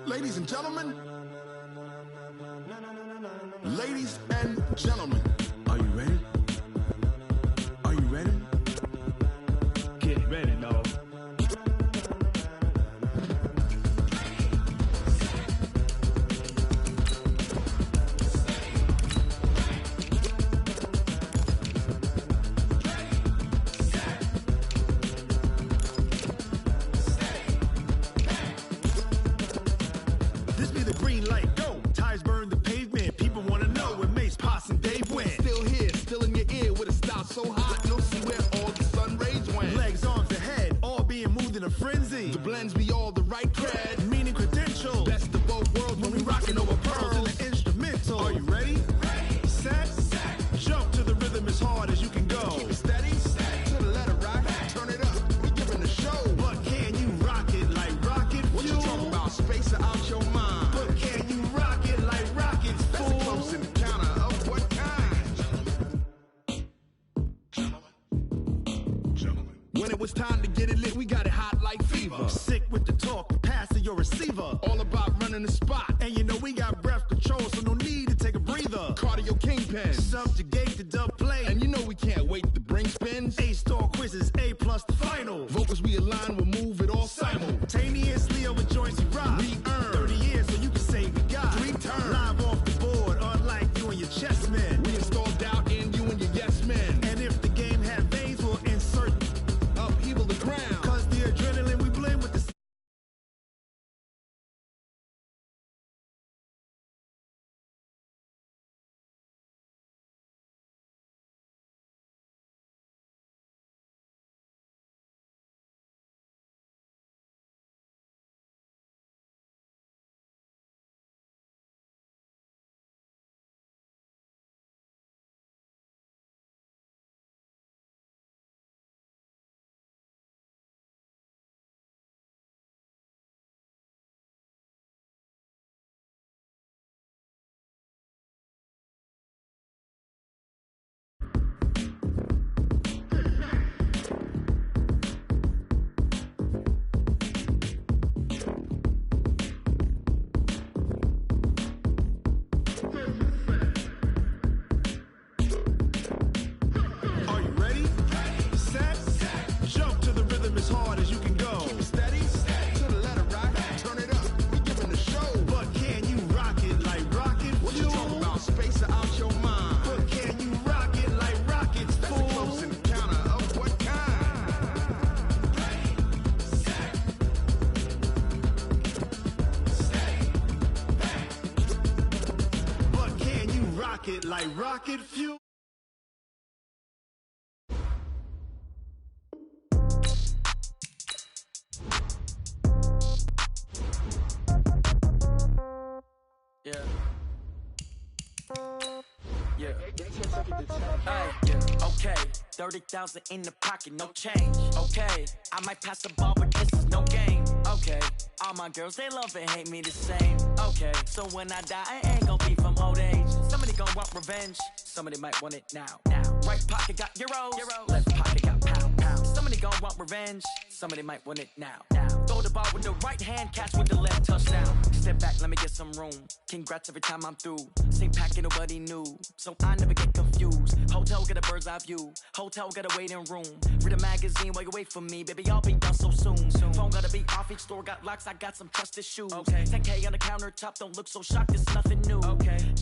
Ladies and gentlemen, ladies and gentlemen, are you ready? Are you ready? Get ready, dog. This be the green light, go! Tires burn the pavement, people wanna know where Mace, Poss, and Dave went. Still here, still in your ear, with a style so hot, no see where all the sun rays went. Legs, arms, and head, all being moved in a frenzy. The blends be all the right cred, meaning credentials. Best of both worlds when we rockin' over pearls in the instrumental. Are you ready? Ready. Set. Jump to the rhythm as hard as you can go. Keep it steady. To the letter rock, turn it up, we giving the show. But can you rock it like rocket fuel? What you talking about, space or out your mind? But can you rock it like rockets, fool? That's a close encounter of what kind? Gentlemen. When it was time to get it lit, we got it hot like fever. Sick with the talk, pass to your receiver. All about running the spot. And you know we got breath control, so no need to take a breather. Cardio kingpin, subjugate the dub play. And you know we can't wait to bring spins. A-star quizzes, A+ the final. Vocals we align, we'll move it all simultaneously over joints we rock. We earn 30 years, so you can say we got 3 turns. Live off the board, unlike you and your chess men. We install doubt in you and your yes men. And if the game had veins, we'll insert upheaval the ground. Cause the adrenaline we blend with the as hard as you can go. Keep it steady, to the letter rock, turn it up, we giving the show. But can you rock it like rocket fuel? What you talking about, space or out your mind? But can you rock it like rockets, fool? That's a close encounter of what kind? Ready, set, steady. But can you rock it like rocket fuel? Yeah. Yeah. Hey, yeah. Okay. 30,000 in the pocket, no change. Okay. I might pass the ball, but this is no game. Okay. All my girls, they love and hate me the same. Okay. So when I die, I ain't gon' be from old age. Somebody gon' want revenge. Somebody might want it now. Right pocket got euros. Left pocket got pound. Somebody gon' want revenge. Somebody might want it now. Throw the ball with the right hand, catch with the left, touchdown. Step back, let me get some room. Congrats every time I'm through. Same packet, nobody knew, so I never get confused. Hotel get a bird's eye view. Hotel got a waiting room. Read a magazine while you wait for me, baby. I'll be done so soon. Phone gotta be off, each store got locks. I got some trusted shoes. 10K on the countertop, don't look so shocked. It's nothing new.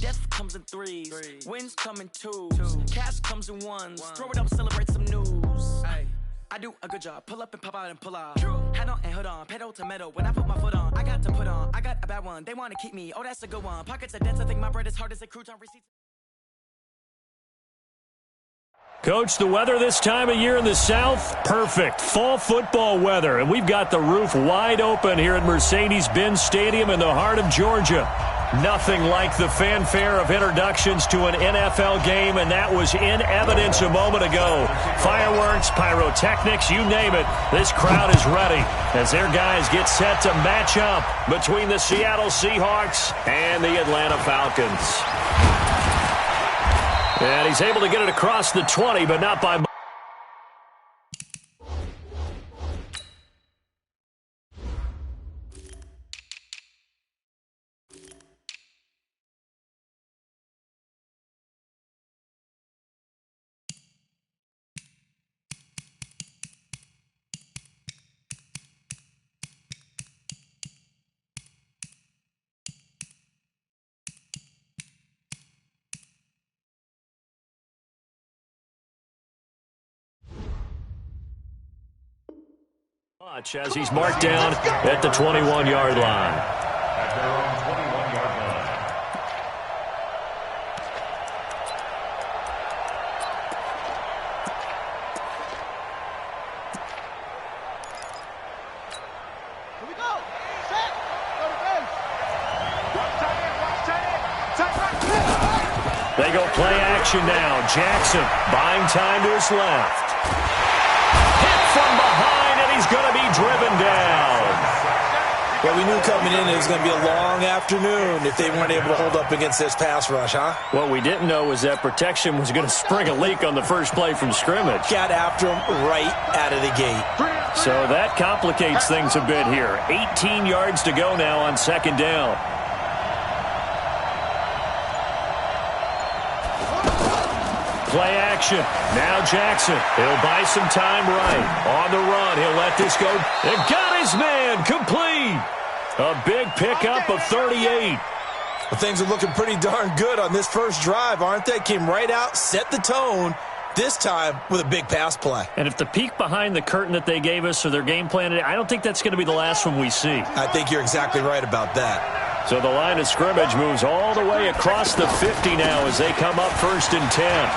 Death comes in threes. Wins come in twos. Cash comes in ones. Throw it up, celebrate some news. I do a good job. Pull up and pop out and pull out. Head on and hood on. Pedal to metal. When I put my foot on, I got to put on. I got a bad one. They want to keep me. Oh, that's a good one. Pockets are dense. I think my bread is hard as a crouton. Receipts. Coach, the weather this time of year in the South, perfect. Fall football weather. And we've got the roof wide open here at Mercedes-Benz Stadium in the heart of Georgia. Nothing like the fanfare of introductions to an NFL game, and that was in evidence a moment ago. Fireworks, pyrotechnics, you name it. This crowd is ready as their guys get set to match up between the Seattle Seahawks and the Atlanta Falcons. And he's able to get it across the 20, but not by much. As he's marked down at the 21-yard line. At their own 21-yard line. Here we go. Set. Go to base. Watch tight end. They go play action now. Jackson buying time to his left. Hit from behind, and he's going to be driven down. Well, we knew coming in it was going to be a long afternoon if they weren't able to hold up against this pass rush, huh? What we didn't know was that protection was going to spring a leak on the first play from scrimmage. Got after him right out of the gate. So that complicates things a bit here. 18 yards to go now on second down. Play action. Now Jackson. He'll buy some time right. On the run. He'll let this go. And got his man. Complete. A big pickup of 38. Well, things are looking pretty darn good on this first drive, aren't they? Came right out, set the tone, this time with a big pass play. And if the peek behind the curtain that they gave us or their game plan, I don't think that's going to be the last one we see. I think you're exactly right about that. So the line of scrimmage moves all the way across the 50 now as they come up 1st and 10.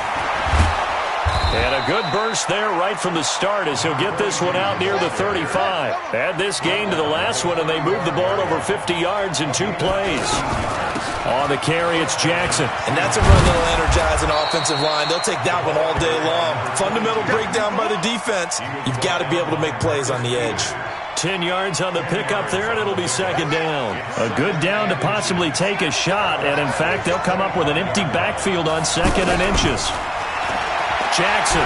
And a good burst there right from the start as he'll get this one out near the 35. Add this gain to the last one, and they move the ball over 50 yards in 2 plays. On the carry, it's Jackson. And that's a run that'll energize an offensive line. They'll take that one all day long. Fundamental breakdown by the defense. You've got to be able to make plays on the edge. 10 yards on the pickup there, and it'll be second down. A good down to possibly take a shot, and in fact, they'll come up with an empty backfield on 2nd and inches. Jackson.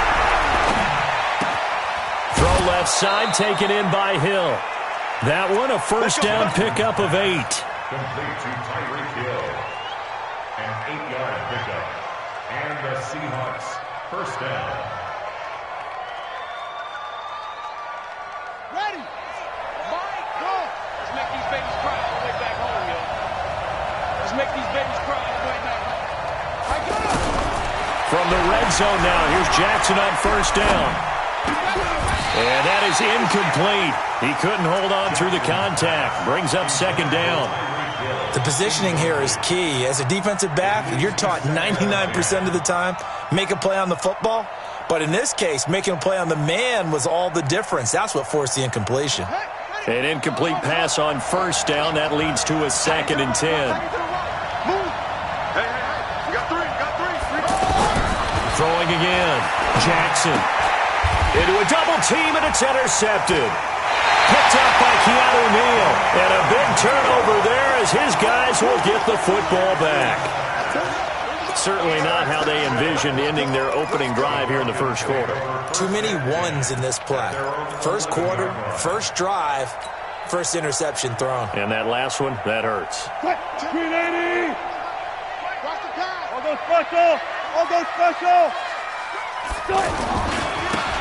Throw left side, taken in by Hill. That one, a first down pickup of 8. Complete to Tyreek Hill. An 8-yard pickup. And the Seahawks first down. Ready. Mike, go. Let's make these babies cry on the way back home, yo. Let's make these babies cry on the way back home. I got it. From the red zone now, here's Jackson on first down. And that is incomplete. He couldn't hold on through the contact. Brings up second down. The positioning here is key. As a defensive back, you're taught 99% of the time, make a play on the football. But in this case, making a play on the man was all the difference. That's what forced the incompletion. An incomplete pass on first down. That leads to a 2nd and 10. Throwing again. Jackson. Into a double team, and it's intercepted. Picked up by Keanu Neal. And a big turnover there as his guys will get the football back. Certainly not how they envisioned ending their opening drive here in the first quarter. Too many ones in this play. First quarter, first drive, first interception thrown. And that last one, that hurts. 380. All go special. All go special.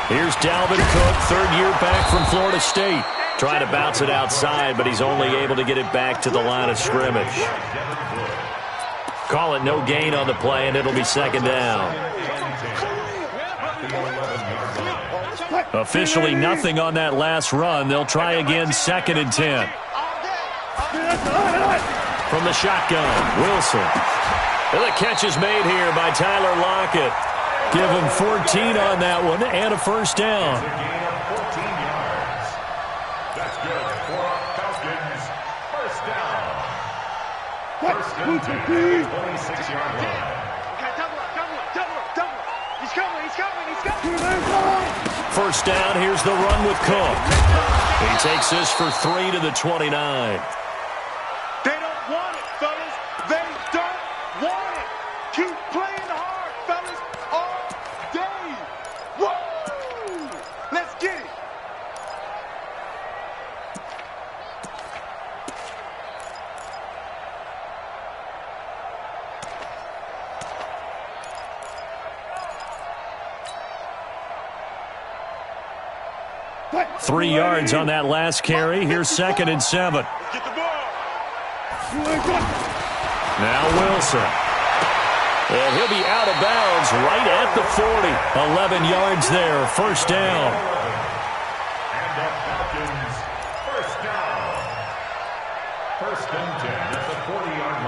Here's Dalvin Cook, 3rd year back from Florida State. Trying to bounce it outside, but he's only able to get it back to the line of scrimmage. Call it no gain on the play, and it'll be second down. Officially nothing on that last run. They'll try again, 2nd and 10. From the shotgun, Wilson. And the catch is made here by Tyler Lockett. Give him 14 on that one and a first down. That's good for Falcons. First down. First and 10, 26-yard line. He's coming. First down, here's the run with Cook. He takes this for 3 to the 29. They don't want it, fellas. They don't want it. Keep playing hard, fellas, all day. Woo! Let's get it. What? 3 yards on that last carry. Here's 2nd and 7. Get the ball. Now Wilson. And he'll be out of bounds right at the 40. 11 yards there. First down. And the Falcons First and 10 at the 40-yard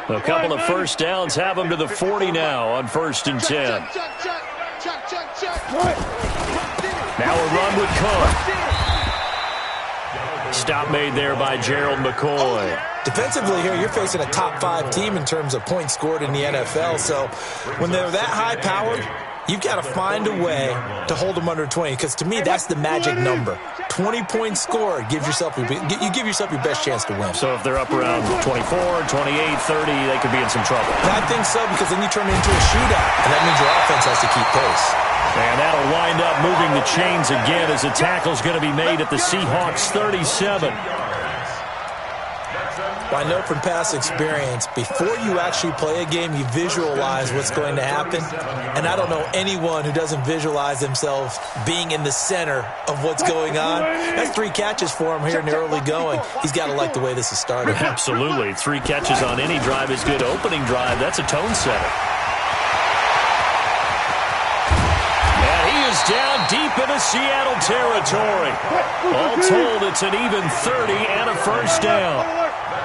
line. A couple of first downs have them to the 40 now on first and 10. Now a run with Cook. Stop made there by Gerald McCoy. Defensively here, you're facing a top 5 team in terms of points scored in the NFL. So when they're that high-powered, you've got to find a way to hold them under 20, because to me, that's the magic number. 20 points scored, you give yourself your best chance to win. So if they're up around 24, 28, 30, they could be in some trouble. I think so, because then you turn it into a shootout, and that means your offense has to keep pace. And that'll wind up moving the chains again as the tackle's going to be made at the Seahawks 37. Well, I know from past experience, before you actually play a game, you visualize what's going to happen. And I don't know anyone who doesn't visualize themselves being in the center of what's going on. That's 3 catches for him here in the early going. He's got to like the way this is started. Absolutely. 3 catches on any drive is good. Opening drive, that's a tone setter. Down deep into Seattle territory. All told, it's an even 30 and a first down.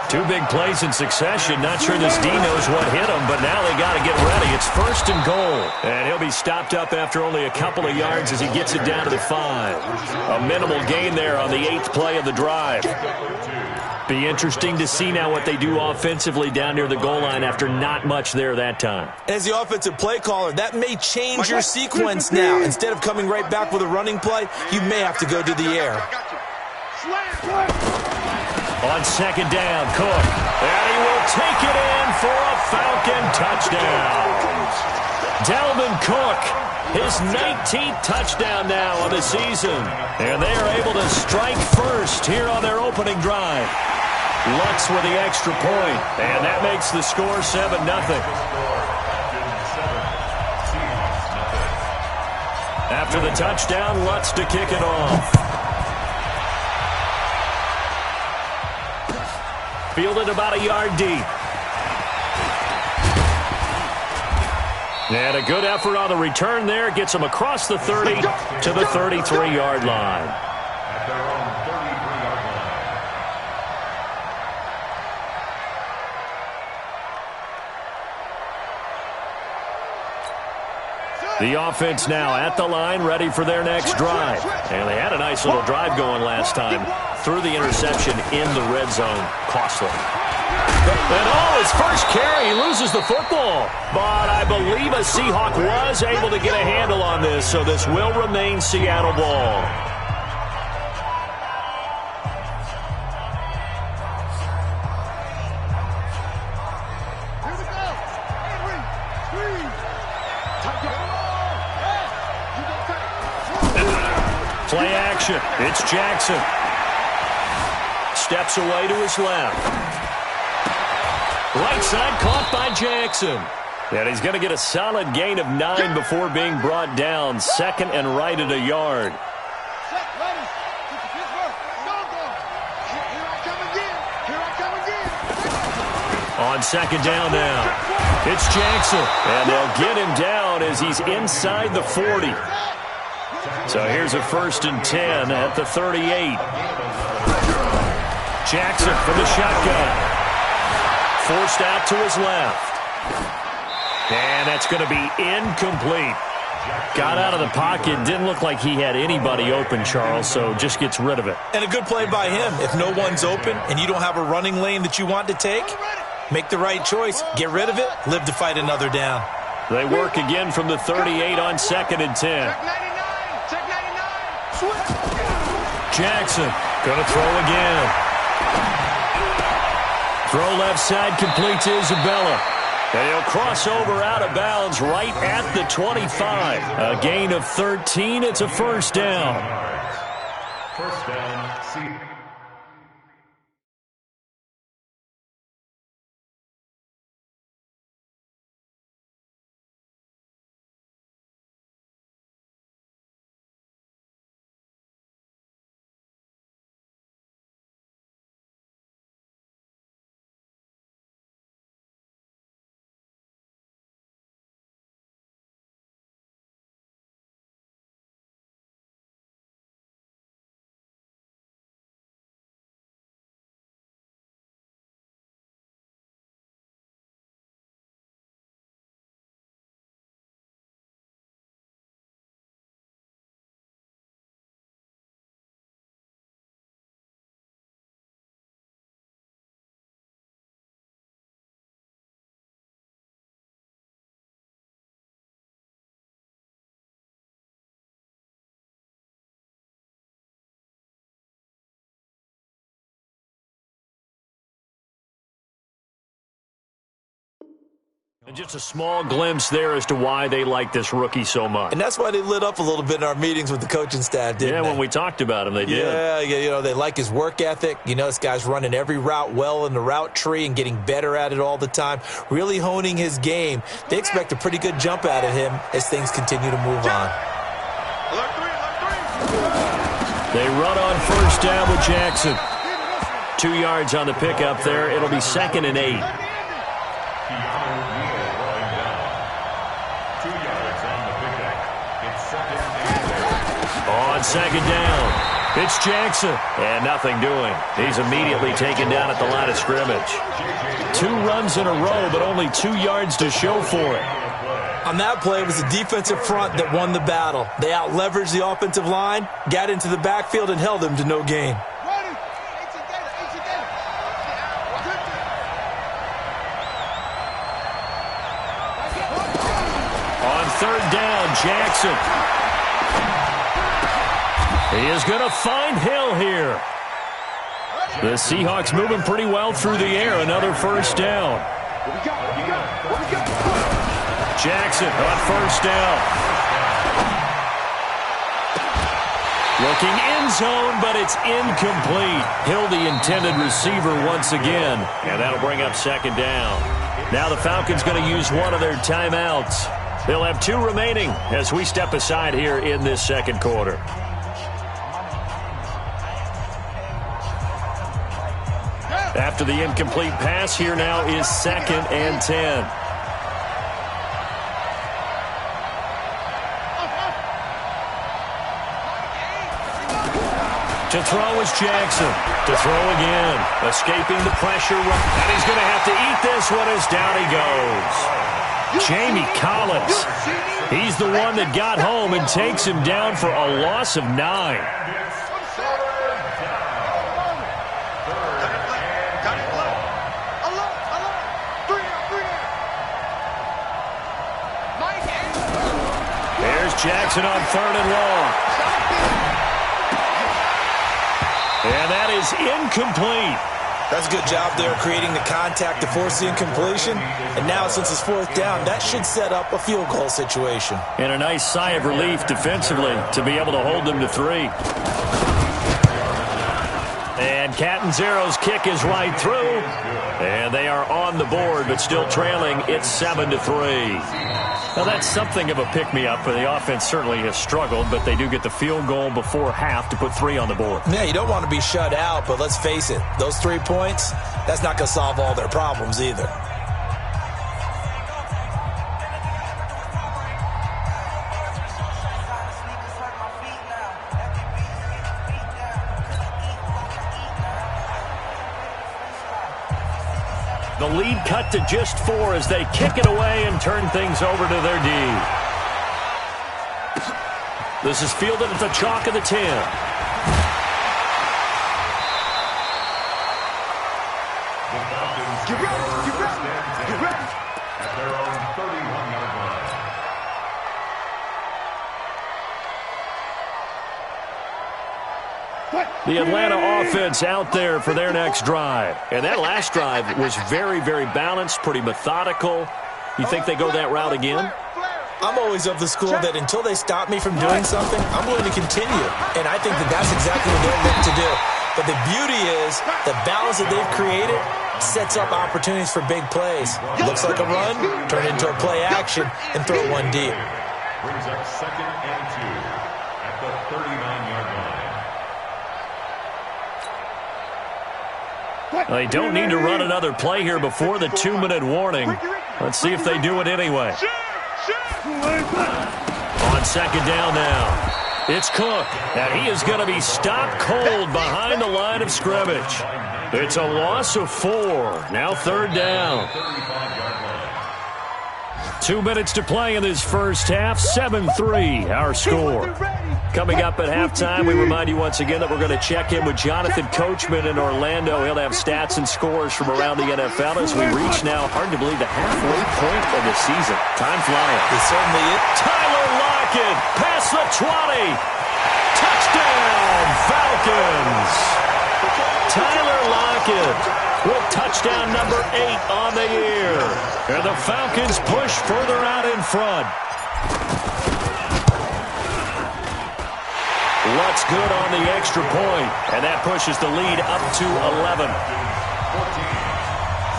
2 big plays in succession. Not sure this D knows what hit him, but now they got to get ready. It's first and goal. And he'll be stopped up after only a couple of yards as he gets it down to the 5. A minimal gain there on the 8th play of the drive. Be interesting to see now what they do offensively down near the goal line after not much there that time. As the offensive play caller, that may change your sequence now. Instead of coming right back with a running play, you may have to go to the air. On second down, Cook. And he will take it in for a Falcon touchdown. Dalvin Cook, his 19th touchdown now on the season. And they are able to strike first here on their opening drive. Lutz with the extra point, and that makes the score 7-0. After the touchdown, Lutz to kick it off. Fielded about a yard deep. And a good effort on the return there. Gets him across the 30 to the 33-yard line. At their own 33-yard line. The offense now at the line, ready for their next drive. And they had a nice little drive going last time. Threw the interception in the red zone. Costly. And his first carry, he loses the football. But I believe a Seahawk was able to get a handle on this, so this will remain Seattle ball. Play action. It's Jackson. Steps away to his left. Right side caught by Jackson. And he's going to get a solid gain of 9 before being brought down. Second and right at a yard. On second down now. It's Jackson. And they'll get him down as he's inside the 40. So here's a first and 10 at the 38. Jackson from the shotgun. Forced out to his left. And that's going to be incomplete. Got out of the pocket. Didn't look like he had anybody open, Charles, so just gets rid of it. And a good play by him. If no one's open and you don't have a running lane that you want to take, make the right choice. Get rid of it. Live to fight another down. They work again from the 38 on second and 10. Jackson going to throw again. Throw left side, complete to Isabella. And he'll cross over out of bounds right at the 25. A gain of 13. It's a first down. First down, Seahawks. Just a small glimpse there as to why they like this rookie so much. And that's why they lit up a little bit in our meetings with the coaching staff, didn't they? When we talked about him, they did. Yeah, they like his work ethic. This guy's running every route well in the route tree and getting better at it all the time, really honing his game. They expect a pretty good jump out of him as things continue to move on. They run on first down with Jackson. 2 yards on the pickup there. It'll be 2nd and 8. On 2nd down, it's Jackson, and nothing doing. He's immediately taken down at the line of scrimmage. 2 runs in a row, but only 2 yards to show for it. On that play, it was the defensive front that won the battle. They out-leveraged the offensive line, got into the backfield, and held them to no gain. On 3rd down, Jackson. He is going to find Hill here. The Seahawks moving pretty well through the air. Another first down. Jackson on first down. Looking end zone, but it's incomplete. Hill, the intended receiver once again. And that'll bring up 2nd down. Now the Falcons going to use one of their timeouts. They'll have 2 remaining as we step aside here in this 2nd quarter. After the incomplete pass, here now is 2nd and 10. To throw is Jackson. To throw again. Escaping the pressure. And he's going to have to eat this one as down he goes. Jamie Collins. He's the one that got home and takes him down for a loss of 9. Jackson on 3rd and long. And that is incomplete. That's a good job there creating the contact to force the incompletion. And now since it's 4th down, that should set up a field goal situation. And a nice sigh of relief defensively to be able to hold them to 3. And Catanzero's kick is right through. And they are on the board, but still trailing. It's 7-3. Now, that's something of a pick-me-up, for the offense certainly has struggled, but they do get the field goal before half to put 3 on the board. Yeah, you don't want to be shut out, but let's face it, those 3 points, that's not going to solve all their problems either. The lead cut to just 4 as they kick it away and turn things over to their D. This is fielded at the chalk of the 10. Get ready. At their own 31-yard line. The Atlanta offense out there for their next drive. And that last drive was very, very balanced, pretty methodical. You think they go that route again? I'm always of the school that until they stop me from doing something, I'm going to continue. And I think that that's exactly what they're looking to do. But the beauty is the balance that they've created sets up opportunities for big plays. Looks like a run, turn it into a play action, and throw one deep. Brings up 2nd and 2 at the 39-yard line. They don't need to run another play here before the 2-minute warning. Let's see if they do it anyway. On 2nd down now, it's Cook, and he is going to be stopped cold behind the line of scrimmage. It's a loss of 4. Now 3rd down. 2 minutes to play in this first half. 7-3, our score. Coming up at halftime, we remind you once again that we're going to check in with Jonathan Coachman in Orlando. He'll have stats and scores from around the NFL as we reach now, hard to believe, the halfway point of the season. Time flying. It certainly is. Tyler Lockett, past the 20. Touchdown, Falcons. Tyler Lockett with touchdown number 8 on the year. And the Falcons push further out in front. Lutz good on the extra point, and that pushes the lead up to 11. 14.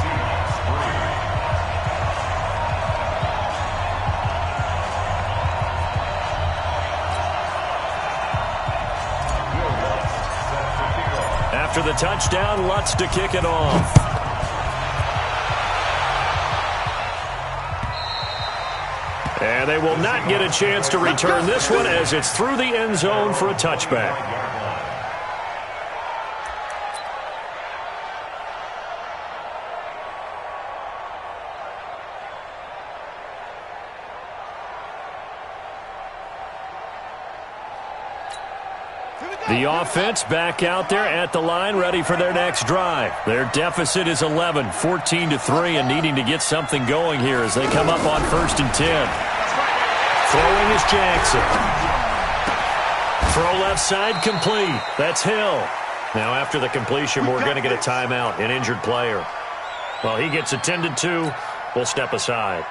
Seahawks 3. After the touchdown, Lutz to kick it off. And they will not get a chance to return this one as it's through the end zone for a touchback. The offense back out there at the line, ready for their next drive. Their deficit is 11, 14-3, and needing to get something going here as they come up on 1st and 10. Throwing is Jackson. Throw left side complete. That's Hill. Now after the completion, we're going to get a timeout, an injured player. Well, he gets attended to. We'll step aside.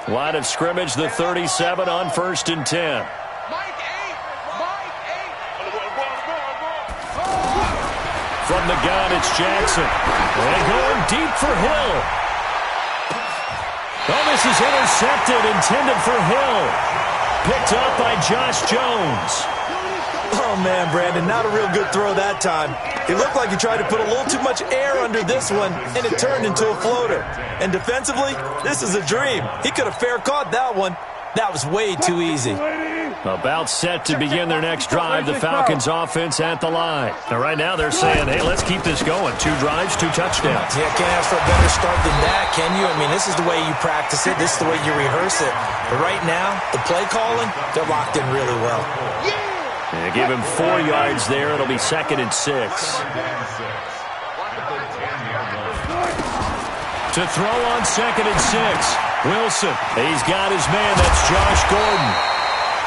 Line of scrimmage, the 37 on 1st and 10. From the gun, it's Jackson. And going deep for Hill. Oh, this is intercepted, intended for Hill. Picked up by Josh Jones. Oh, man, Brandon, not a real good throw that time. It looked like he tried to put a little too much air under this one, and it turned into a floater. And defensively, this is a dream. He could have fair caught that one. That was way too easy. About set to begin their next drive, the Falcons offense at the line. Now, right now they're saying, hey, let's keep this going. 2 drives, 2 touchdowns. Yeah, can't ask for a better start than that, can you? I mean, this is the way you practice it. This is the way you rehearse it. But right now, the play calling, they're locked in really well. And give him 4 yards there. It'll be 2nd and 6. To throw on 2nd and 6. Wilson, he's got his man. That's Josh Gordon.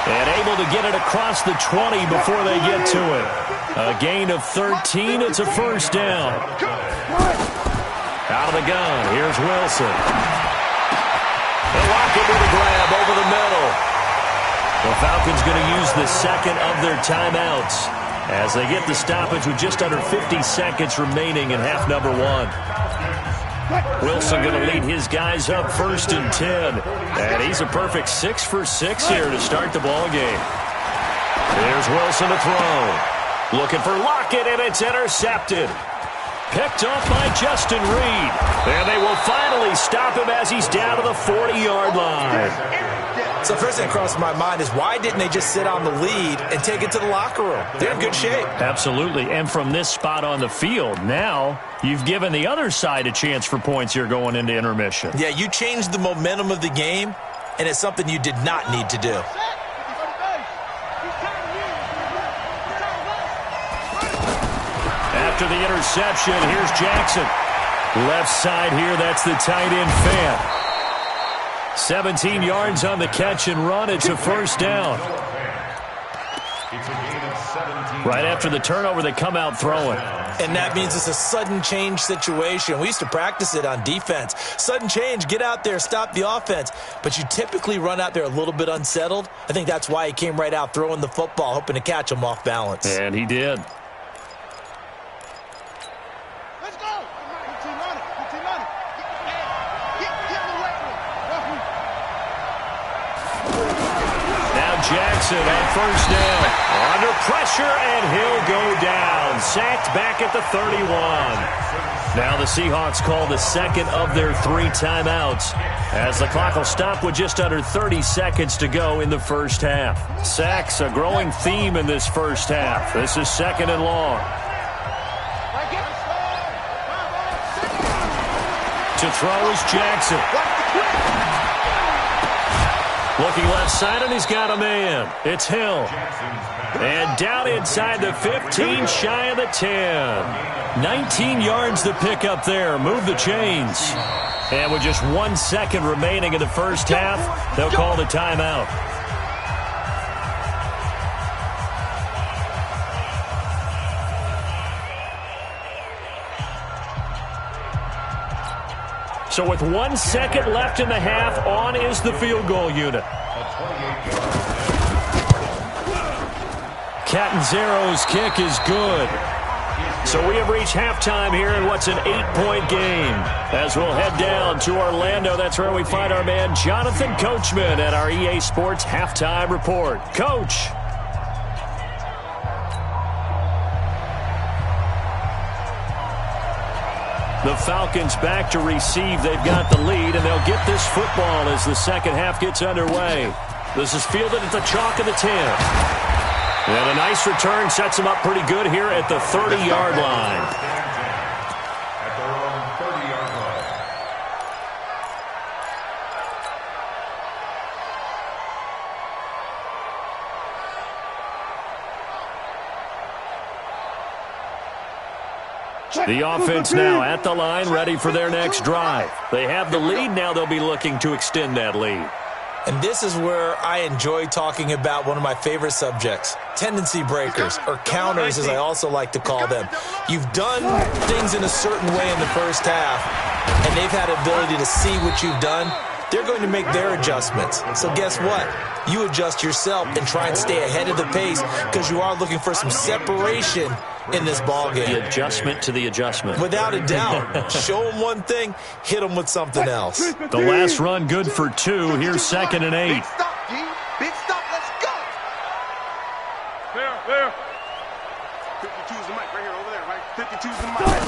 And able to get it across the 20 before they get to it. A gain of 13. It's a 1st down. Out of the gun. Here's Wilson. And Lockett with a grab over the middle. The Falcons going to use the 2nd of their timeouts as they get the stoppage with just under 50 seconds remaining in half number 1. Wilson going to lead his guys up 1st and 10. And he's a perfect 6 for 6 here to start the ball game. There's Wilson to throw. Looking for Lockett, and it's intercepted. Picked off by Justin Reed. And they will finally stop him as he's down to the 40-yard line. So first thing that crossed my mind is why didn't they just sit on the lead and take it to the locker room? They're in good shape. Absolutely. And from this spot on the field, now you've given the other side a chance for points here going into intermission. Yeah, you changed the momentum of the game, and it's something you did not need to do. After the interception, here's Jackson. Left side here, that's the tight end Fant. 17 yards on the catch and run. It's a 1st down. Right after the turnover, they come out throwing. And that means it's a sudden change situation. We used to practice it on defense. Sudden change, get out there, stop the offense. But you typically run out there a little bit unsettled. I think that's why he came right out throwing the football, hoping to catch him off balance. And he did. Jackson on 1st down. Under pressure, and he'll go down. Sacked back at the 31. Now the Seahawks call the 2nd of their 3 timeouts as the clock will stop with just under 30 seconds to go in the 1st half. Sacks, a growing theme in this 1st half. This is 2nd and long. To throw is Jackson. Looking left side, and he's got a man. It's Hill. And down inside the 15, shy of the 10. 19 yards to pick up there. Move the chains. And with just 1 second remaining in the first half, they'll call the timeout. So with 1 second left in the half, on is the field goal unit. Catanzaro's kick is good. So we have reached halftime here in what's an 8-point game. As we'll head down to Orlando, that's where we find our man Jonathan Coachman at our EA Sports Halftime Report. Coach. The Falcons back to receive. They've got the lead, and they'll get this football as the second half gets underway. This is fielded at the chalk of the 10. And a nice return sets them up pretty good here at the 30-yard line. At their own 30-yard line. The offense now at the line, ready for their next drive. They have the lead. Now they'll be looking to extend that lead. And this is where I enjoy talking about one of my favorite subjects, tendency breakers, or counters as I also like to call them. You've done things in a certain way in the first half, and they've had the ability to see what you've done. They're going to make their adjustments. So guess what? You adjust yourself and try and stay ahead of the pace because you are looking for some separation in this ballgame. The adjustment to the adjustment. Without a doubt. Show them one thing, hit them with something else. The last run good for 2. Here's 2nd and 8. Big stop, G. Big stop. Let's go. There. 52's the mic right here over there, right? 52's the mic.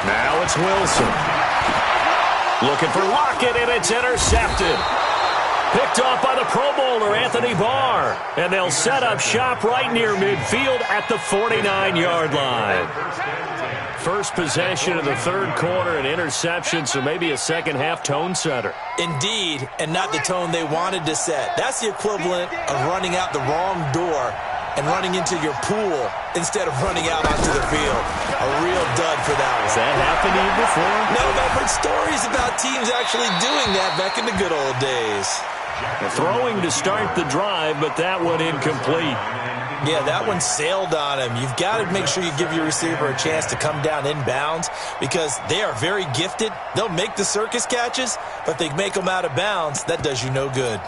Now it's Wilson. Looking for Lockett, and it's intercepted. Picked off by the Pro Bowler, Anthony Barr. And they'll set up shop right near midfield at the 49-yard line. First possession of the third quarter, an interception, so maybe a second-half tone setter. Indeed, and not the tone they wanted to set. That's the equivalent of running out the wrong door and running into your pool instead of running out onto the field. A real dud for that one. Has that happened to you before? No, but I've heard stories about teams actually doing that back in the good old days. Throwing to start the drive, but that one incomplete. Yeah, that one sailed on him. You've got to make sure you give your receiver a chance to come down inbounds because they are very gifted. They'll make the circus catches, but they make them out of bounds. That does you no good.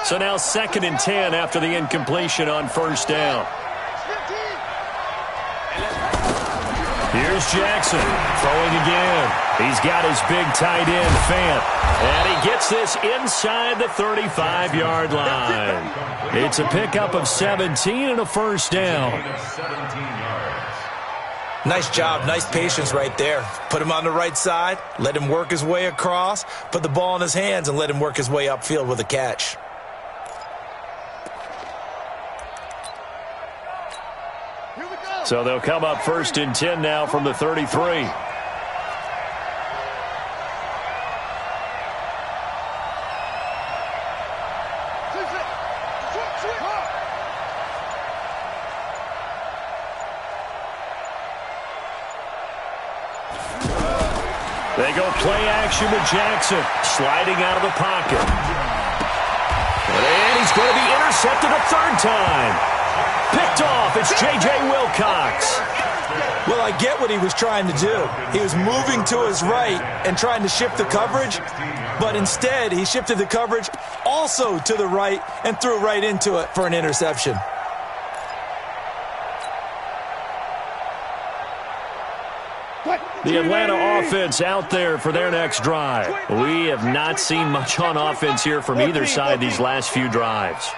So now 2nd and 10 after the incompletion on first down. Here's Jackson throwing again. He's got his big tight end, Fant. And he gets this inside the 35-yard line. It's a pickup of 17 and a first down. Nice job, nice patience right there. Put him on the right side, let him work his way across, put the ball in his hands, and let him work his way upfield with a catch. So they'll come up 1st and 10 now from the 33. They go play action with Jackson, sliding out of the pocket. And he's going to be intercepted a third time. Picked off. It's J.J. Wilcox. Well, I get what he was trying to do. He was moving to his right and trying to shift the coverage, but instead he shifted the coverage also to the right and threw right into it for an interception. The Atlanta offense out there for their next drive. We have not seen much on offense here from either side these last few drives.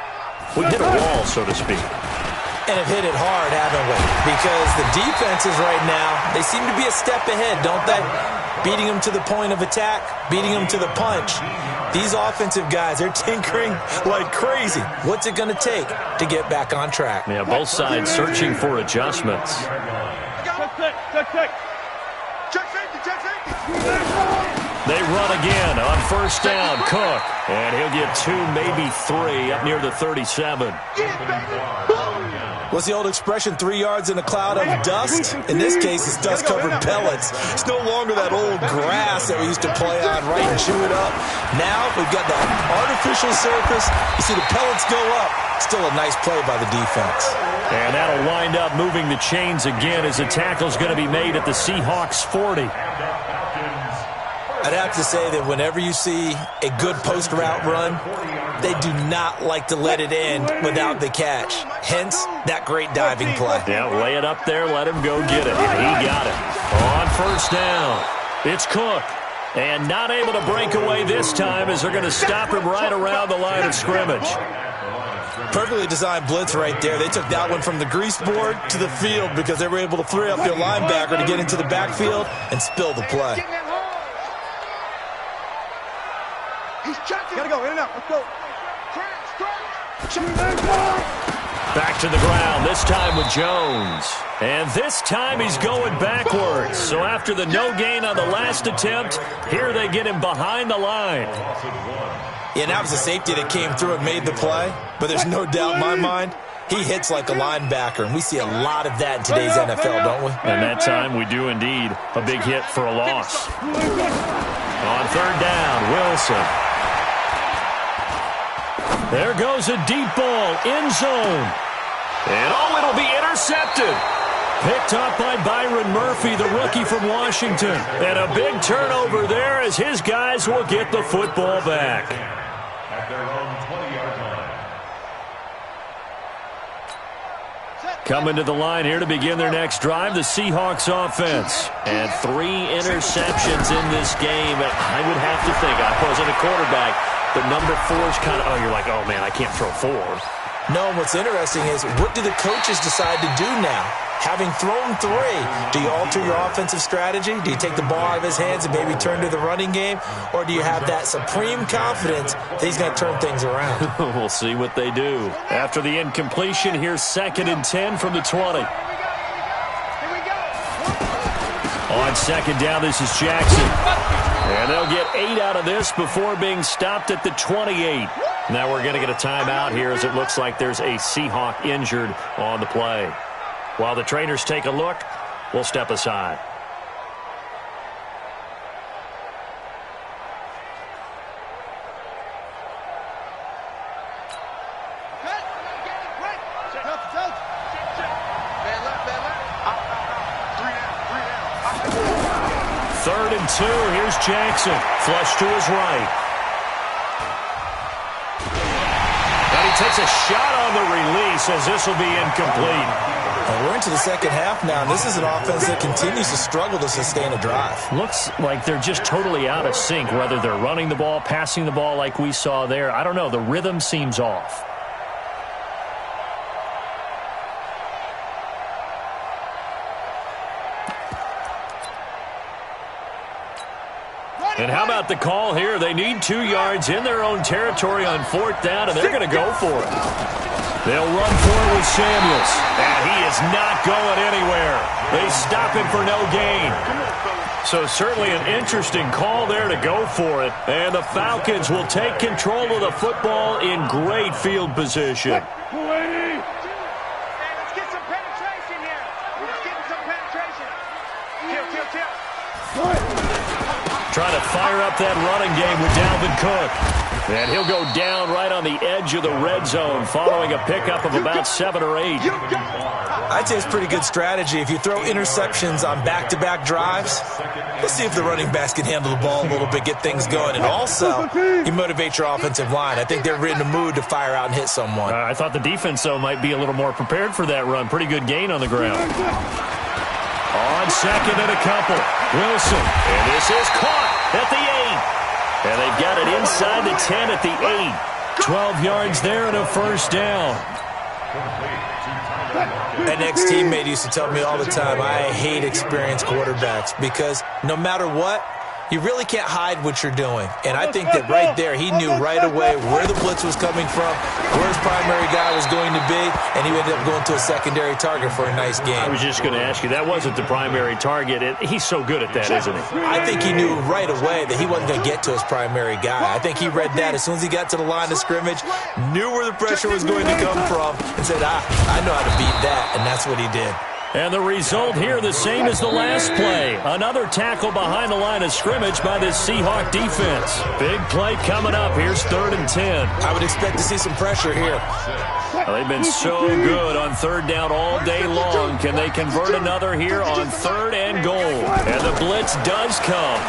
We hit a wall, so to speak. And have hit it hard, haven't we? Because the defenses right now, they seem to be a step ahead, don't they? beating them to the point of attack, beating them to the punch. These offensive guys, they're tinkering like crazy. What's it going to take to get back on track? Yeah, both sides searching for adjustments. They run again on first down, Cook. And he'll get 2, maybe 3 up near the 37. What's the old expression, 3 yards in a cloud of dust? In this case, it's dust-covered pellets. It's no longer that old grass that we used to play on, right, and chew it up. Now we've got that artificial surface. You see the pellets go up. Still a nice play by the defense. And that'll wind up moving the chains again as the tackle's going to be made at the Seahawks 40. I'd have to say that whenever you see a good post-route run, they do not like to let it end without the catch. Hence, that great diving play. Yeah, lay it up there, let him go get it. And he got it. On first down, it's Cook. And not able to break away this time as they're going to stop him right around the line of scrimmage. Perfectly designed blitz right there. They took that one from the grease board to the field because they were able to free up their linebacker to get into the backfield and spill the play. Gotta go, in and out, let's go. Back to the ground, this time with Jones. And this time he's going backwards. So after the no gain on the last attempt, here they get him behind the line. Yeah, that was a safety that came through and made the play. But there's no doubt in my mind, he hits like a linebacker. And we see a lot of that in today's NFL, don't we? And that time we do indeed. A big hit for a loss. On third down, Wilson. There goes a deep ball, end zone. And it'll be intercepted. Picked up by Byron Murphy, the rookie from Washington. And a big turnover there as his guys will get the football back. At their own 20-yard line. Coming to the line here to begin their next drive, the Seahawks offense. And 3 interceptions in this game. And I would have to think, I wasn't a quarterback, the number 4 is kind of, you're like, oh, man, I can't throw 4. No, what's interesting is what do the coaches decide to do now? Having thrown 3, do you alter your offensive strategy? Do you take the ball out of his hands and maybe turn to the running game? Or do you have that supreme confidence that he's going to turn things around? We'll see what they do. After the incompletion, here's 2nd and 10 from the 20. On second down, this is Jackson. And they'll get 8 out of this before being stopped at the 28. Now we're going to get a timeout here as it looks like there's a Seahawk injured on the play. While the trainers take a look, we'll step aside. Third and 2, here's Jackson. Flush to his right. And he takes a shot on the release as this will be incomplete. And we're into the second half now, and this is an offense that continues to struggle to sustain a drive. Looks like they're just totally out of sync, whether they're running the ball, passing the ball like we saw there. I don't know. The rhythm seems off. And how about the call here? They need 2 yards in their own territory on 4th down, and they're going to go for it. They'll run for it with Samuels, and he is not going anywhere. They stop him for no gain. So certainly an interesting call there to go for it, and the Falcons will take control of the football in great field position. Trying to fire up that running game with Dalvin Cook. And he'll go down right on the edge of the red zone following a pickup of about 7 or 8. I'd say it's pretty good strategy. If you throw interceptions on back-to-back drives, let's see if the running backs can handle the ball a little bit, get things going. And also, you motivate your offensive line. I think they're in the mood to fire out and hit someone. I thought the defense, though, might be a little more prepared for that run. Pretty good gain on the ground. On second and a couple, Wilson. And this is caught at the 8. And they've got it inside the 10 at the 8. 12 yards there and a first down. An ex-teammate used to tell me all the time, I hate experienced quarterbacks because no matter what, You really can't hide what you're doing. And I think that right there, he knew right away where the blitz was coming from, where his primary guy was going to be, and he ended up going to a secondary target for a nice game. I was just going to ask you, that wasn't the primary target. He's so good at that, isn't he? I think he knew right away that he wasn't going to get to his primary guy. I think he read that as soon as he got to the line of scrimmage, knew where the pressure was going to come from, and said, I know how to beat that, and that's what he did. And the result here, the same as the last play. Another tackle behind the line of scrimmage by this Seahawk defense. Big play coming up. Here's 3rd and 10. I would expect to see some pressure here. Well, they've been so good on 3rd down all day long. Can they convert another here on 3rd and goal? And the blitz does come.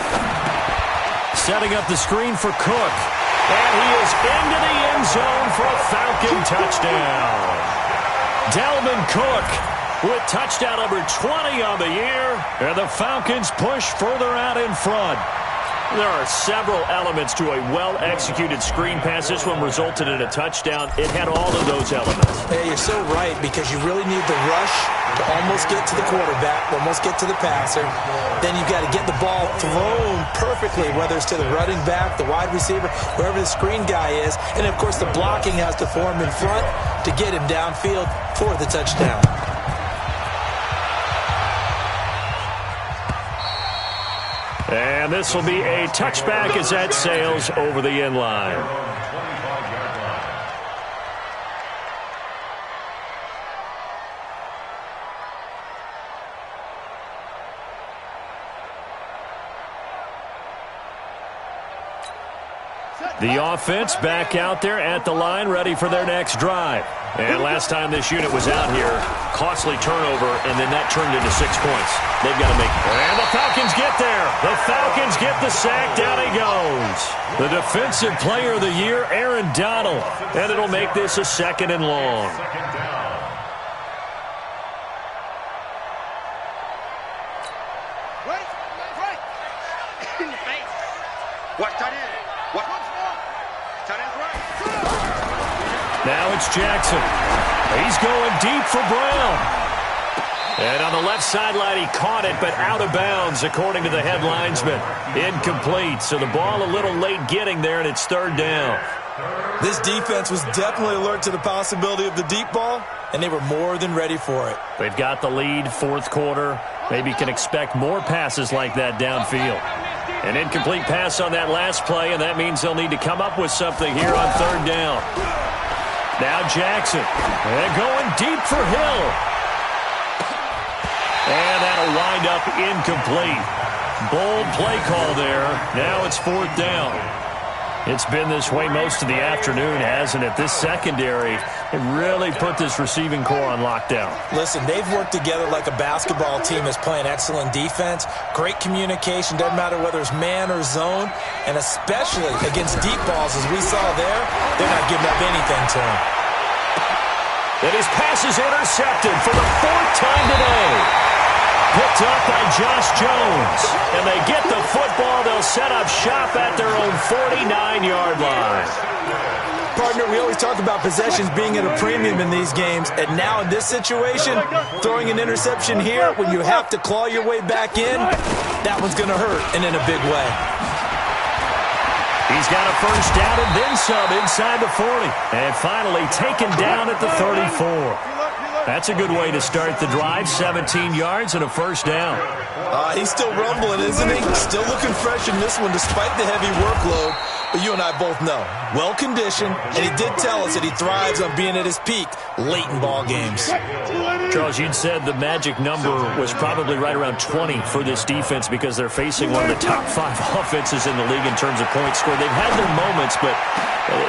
Setting up the screen for Cook. And he is into the end zone for a Falcon touchdown. Dalvin Cook with touchdown number 20 on the year, and the Falcons push further out in front. There are several elements to a well-executed screen pass. This one resulted in a touchdown. It had all of those elements. Hey, you're so right, because you really need the rush to almost get to the quarterback, almost get to the passer. Then you've got to get the ball thrown perfectly, whether it's to the running back, the wide receiver, wherever the screen guy is. And, of course, the blocking has to form in front to get him downfield for the touchdown. And this will be a touchback as that sails over the end line. The offense back out there at the line, ready for their next drive. And last time this unit was out here, costly turnover, and then that turned into 6 points. They've got to make it. And the Falcons get there. The Falcons get the sack. Down he goes. The Defensive Player of the Year, Aaron Donald. And it'll make this a 2nd and long. Now it's Jackson. He's going deep for Brown. And on the left sideline, he caught it, but out of bounds, according to the head linesman. Incomplete. So the ball a little late getting there, and it's 3rd down. This defense was definitely alert to the possibility of the deep ball, and they were more than ready for it. They've got the lead, 4th quarter. Maybe can expect more passes like that downfield. An incomplete pass on that last play, and that means they'll need to come up with something here on 3rd down. Now Jackson. And going deep for Hill. And that'll wind up incomplete. Bold play call there. Now it's 4th down. It's been this way most of the afternoon, hasn't it? This secondary, it really put this receiving core on lockdown. Listen, they've worked together like a basketball team that's playing excellent defense. Great communication, doesn't matter whether it's man or zone. And especially against deep balls, as we saw there, they're not giving up anything to him. And his pass is intercepted for the 4th time today. Picked up by Josh Jones. And they get the football. They'll set up shop at their own 49-yard line. Partner, we always talk about possessions being at a premium in these games. And now in this situation, throwing an interception here when you have to claw your way back in, that one's going to hurt, and in a big way. He's got a 1st down and then some inside the 40. And finally taken down at the 34. That's a good way to start the drive. 17 yards and a 1st down. He's still rumbling, isn't he? Still looking fresh in this one despite the heavy workload. But you and I both know, well-conditioned, and he did tell us that he thrives on being at his peak late in ball games. Charles, you'd said the magic number was probably right around 20 for this defense because they're facing one of the top 5 offenses in the league in terms of points scored. They've had their moments, but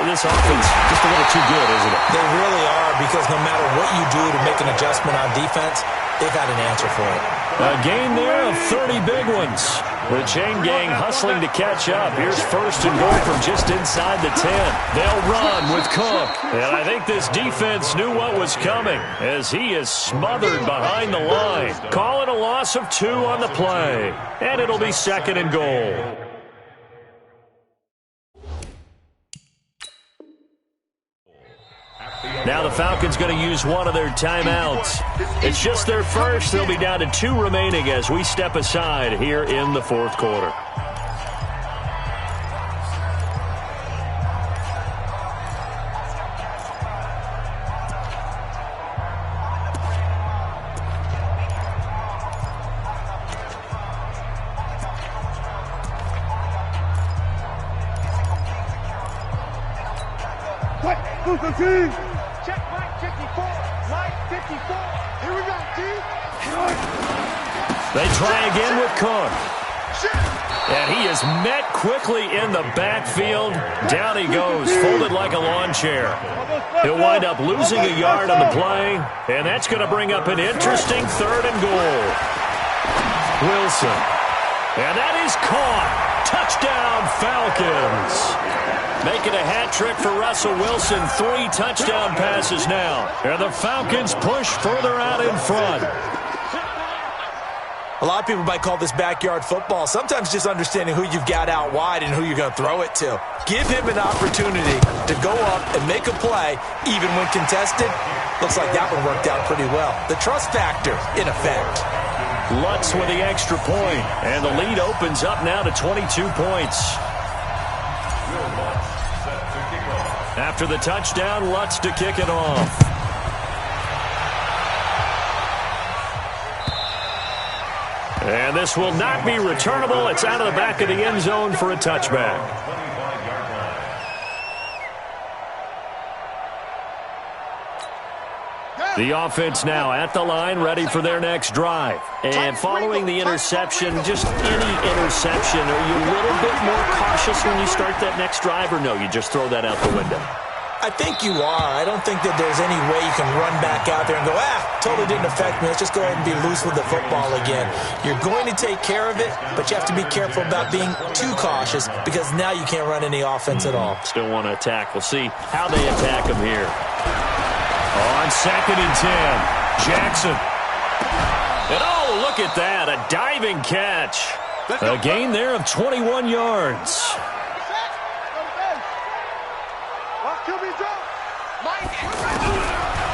this offense just a little too good, isn't it? They really are, because no matter what you do to make an adjustment on defense, they've had an answer for it. A game there of 30 big ones. The chain gang hustling to catch up. Here's 1st and goal from just inside the 10. They'll run with Cook. And I think this defense knew what was coming as he is smothered behind the line. Calling a loss of 2 on the play. And it'll be 2nd and goal. Now the Falcons going to use one of their timeouts. It's just their first. They'll be down to 2 remaining as we step aside here in the 4th quarter. Check Mike 54. Mike 54. Here we go, T. They try again with Cook. And he is met quickly in the backfield. Down he goes, folded like a lawn chair. He'll wind up losing a yard on the play, and that's going to bring up an interesting 3rd and goal. Wilson. And that is caught. Touchdown, Falcons. Making a hat trick for Russell Wilson. 3 touchdown passes now. And the Falcons push further out in front. A lot of people might call this backyard football. Sometimes just understanding who you've got out wide and who you're going to throw it to. Give him an opportunity to go up and make a play, even when contested. Looks like that one worked out pretty well. The trust factor, in effect. Lutz with the extra point, and the lead opens up now to 22 points. After the touchdown, Lutz to kick it off. And this will not be returnable. It's out of the back of the end zone for a touchback. The offense now at the line, ready for their next drive. And following the interception, just any interception, are you a little bit more cautious when you start that next drive, or no, you just throw that out the window? I think you are. I don't think that there's any way you can run back out there and go, totally didn't affect me. Let's just go ahead and be loose with the football again. You're going to take care of it, but you have to be careful about being too cautious because now you can't run any offense at all. Still want to attack. We'll see how they attack them here. On 2nd and 10, Jackson. And oh, look at that, a diving catch. A gain there of 21 yards.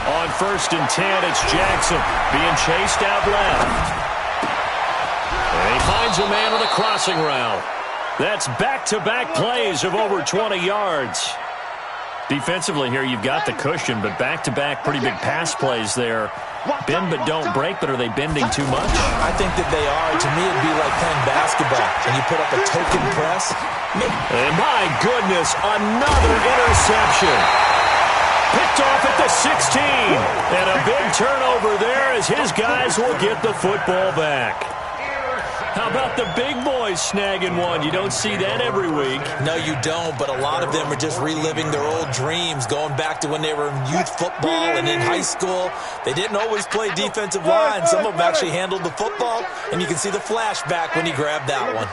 On 1st and 10, it's Jackson being chased out left. And he finds a man with a crossing route. That's back-to-back plays of over 20 yards. Defensively here, you've got the cushion, but back-to-back pretty big pass plays there. Bend but don't break, but are they bending too much? I think that they are. To me, it'd be like playing basketball, and you put up a token press. And my goodness, another interception. Picked off at the 16. And a big turnover there as his guys will get the football back. How about the big boys snagging one? You don't see that every week. No, you don't, but a lot of them are just reliving their old dreams, going back to when they were in youth football and in high school. They didn't always play defensive line. Some of them actually handled the football, and you can see the flashback when he grabbed that one.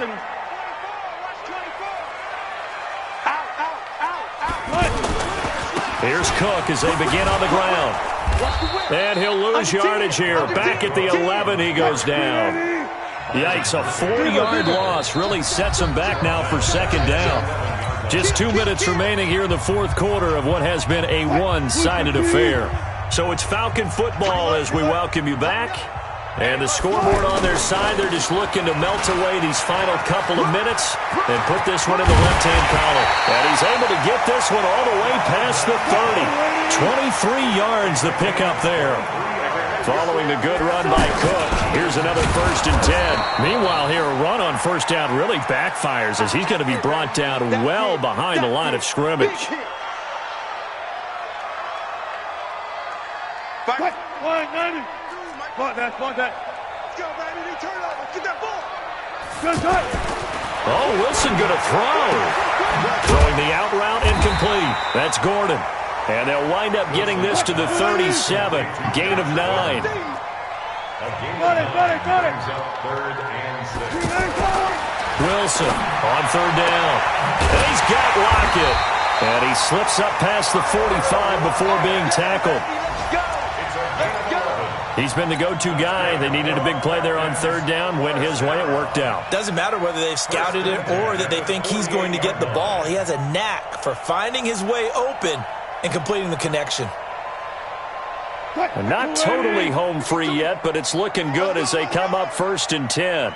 Here's Cook as they begin on the ground. And he'll lose yardage here. Back at the 11, he goes down. Yikes, a 4-yard loss really sets him back now for 2nd down. Just 2 minutes remaining here in the 4th quarter of what has been a one-sided affair. So it's Falcon football as we welcome you back. And the scoreboard on their side, they're just looking to melt away these final couple of minutes and put this one in the left-hand column. And he's able to get this one all the way past the 30. 23 yards the pickup there. Following a good run by Cook, here's another 1st and 10. Meanwhile here, a run on 1st down really backfires as he's going to be brought down well behind the line of scrimmage. Spot that. Let's go, baby. Turnover. Get that ball. Good. Oh, Wilson going to throw. Throwing the out route incomplete. That's Gordon. And they'll wind up getting this to the 37. Gain of 9. Got it. 3rd and 6. Wilson on 3rd down. And he's got Lockett. And he slips up past the 45 before being tackled. He's been the go-to guy. They needed a big play there on 3rd down. Went his way. It worked out. Doesn't matter whether they've scouted it or that they think he's going to get the ball. He has a knack for finding his way open and completing the connection. And not totally home free yet, but it's looking good as they come up 1st and 10.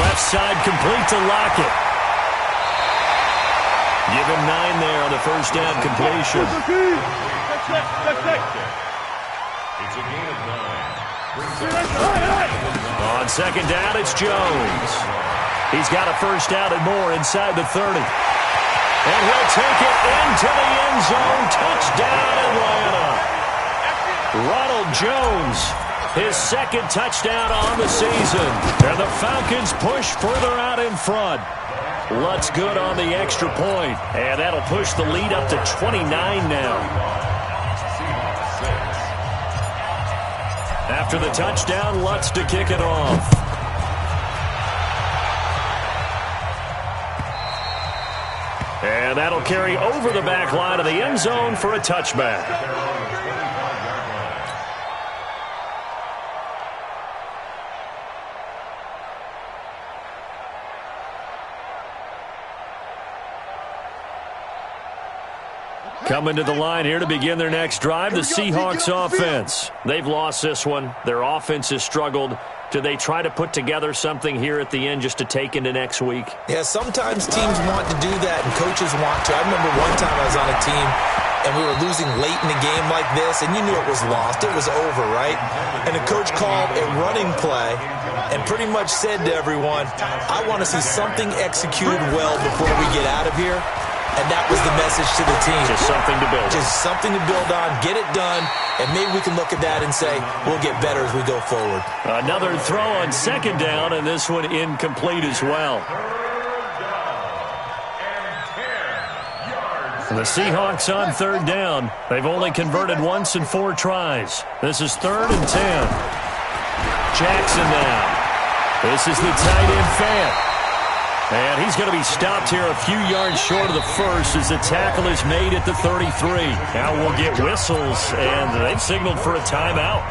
Left side complete to Lockett. Give him 9 there on the 1st down completion. It's a gain of 9. On 2nd down, it's Jones. He's got a 1st down and more inside the 30. And he'll take it into the end zone. Touchdown, Atlanta. Ronald Jones, his second touchdown on the season. And the Falcons push further out in front. Lutz good on the extra point. And that'll push the lead up to 29 now. After the touchdown, Lutz to kick it off. And that'll carry over the back line of the end zone for a touchback. Coming to the line here to begin their next drive, the Seahawks offense. They've lost this one. Their offense has struggled. Do they try to put together something here at the end just to take into next week? Yeah, sometimes teams want to do that and coaches want to. I remember one time I was on a team and we were losing late in a game like this, and you knew it was lost. It was over, right? And the coach called a running play and pretty much said to everyone, I want to see something executed well before we get out of here. And that was the message to the team. Just something to build on. Just something to build on, get it done, and maybe we can look at that and say, we'll get better as we go forward. Another throw on second down, and this one incomplete as well. The Seahawks on third down. They've only converted once in 4 tries. This is 3rd and 10. Jackson now. This is the tight end fan. And he's going to be stopped here a few yards short of the first as the tackle is made at the 33. Now we'll get whistles, and they've signaled for a timeout.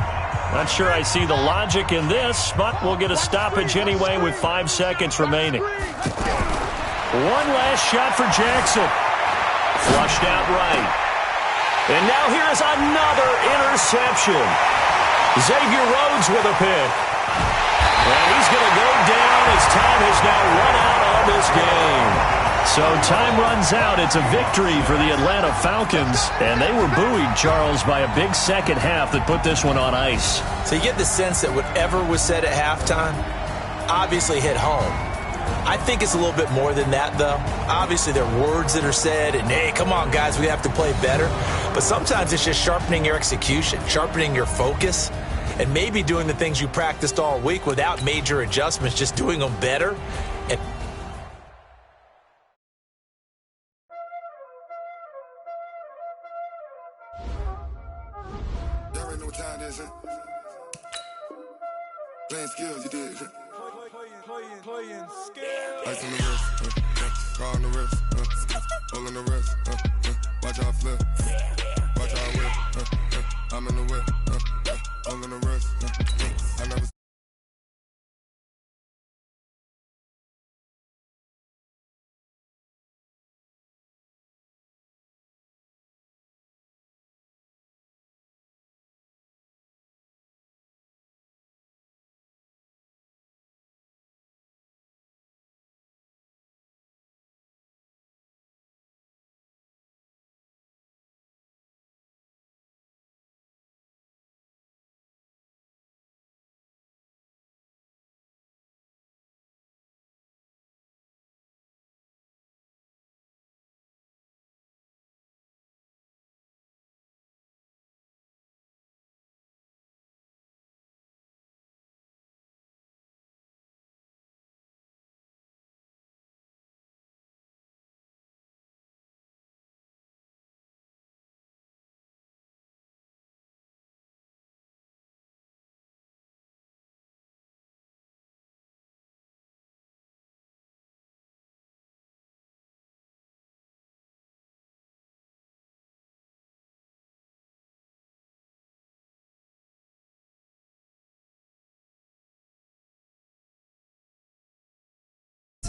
Not sure I see the logic in this, but we'll get a stoppage anyway with 5 seconds remaining. One last shot for Jackson. Flushed out right. And now here's another interception. Xavier Rhodes with a pick. And he's going to go down as time has now run out on this game. So time runs out. It's a victory for the Atlanta Falcons. And they were buoyed, Charles, by a big second half that put this one on ice. So you get the sense that whatever was said at halftime obviously hit home. I think it's a little bit more than that, though. Obviously, there are words that are said, and, hey, come on, guys, we have to play better. But sometimes it's just sharpening your execution, sharpening your focus, and maybe doing the things you practiced all week without major adjustments, just doing them better. And y'all already know what time it is, huh? Playing skills, you did. Playing skills. Ice on the wrist, car on the wrist, hole in the wrist, watch out flip, watch out whip, I'm in the whip, hole in the wrist, I never.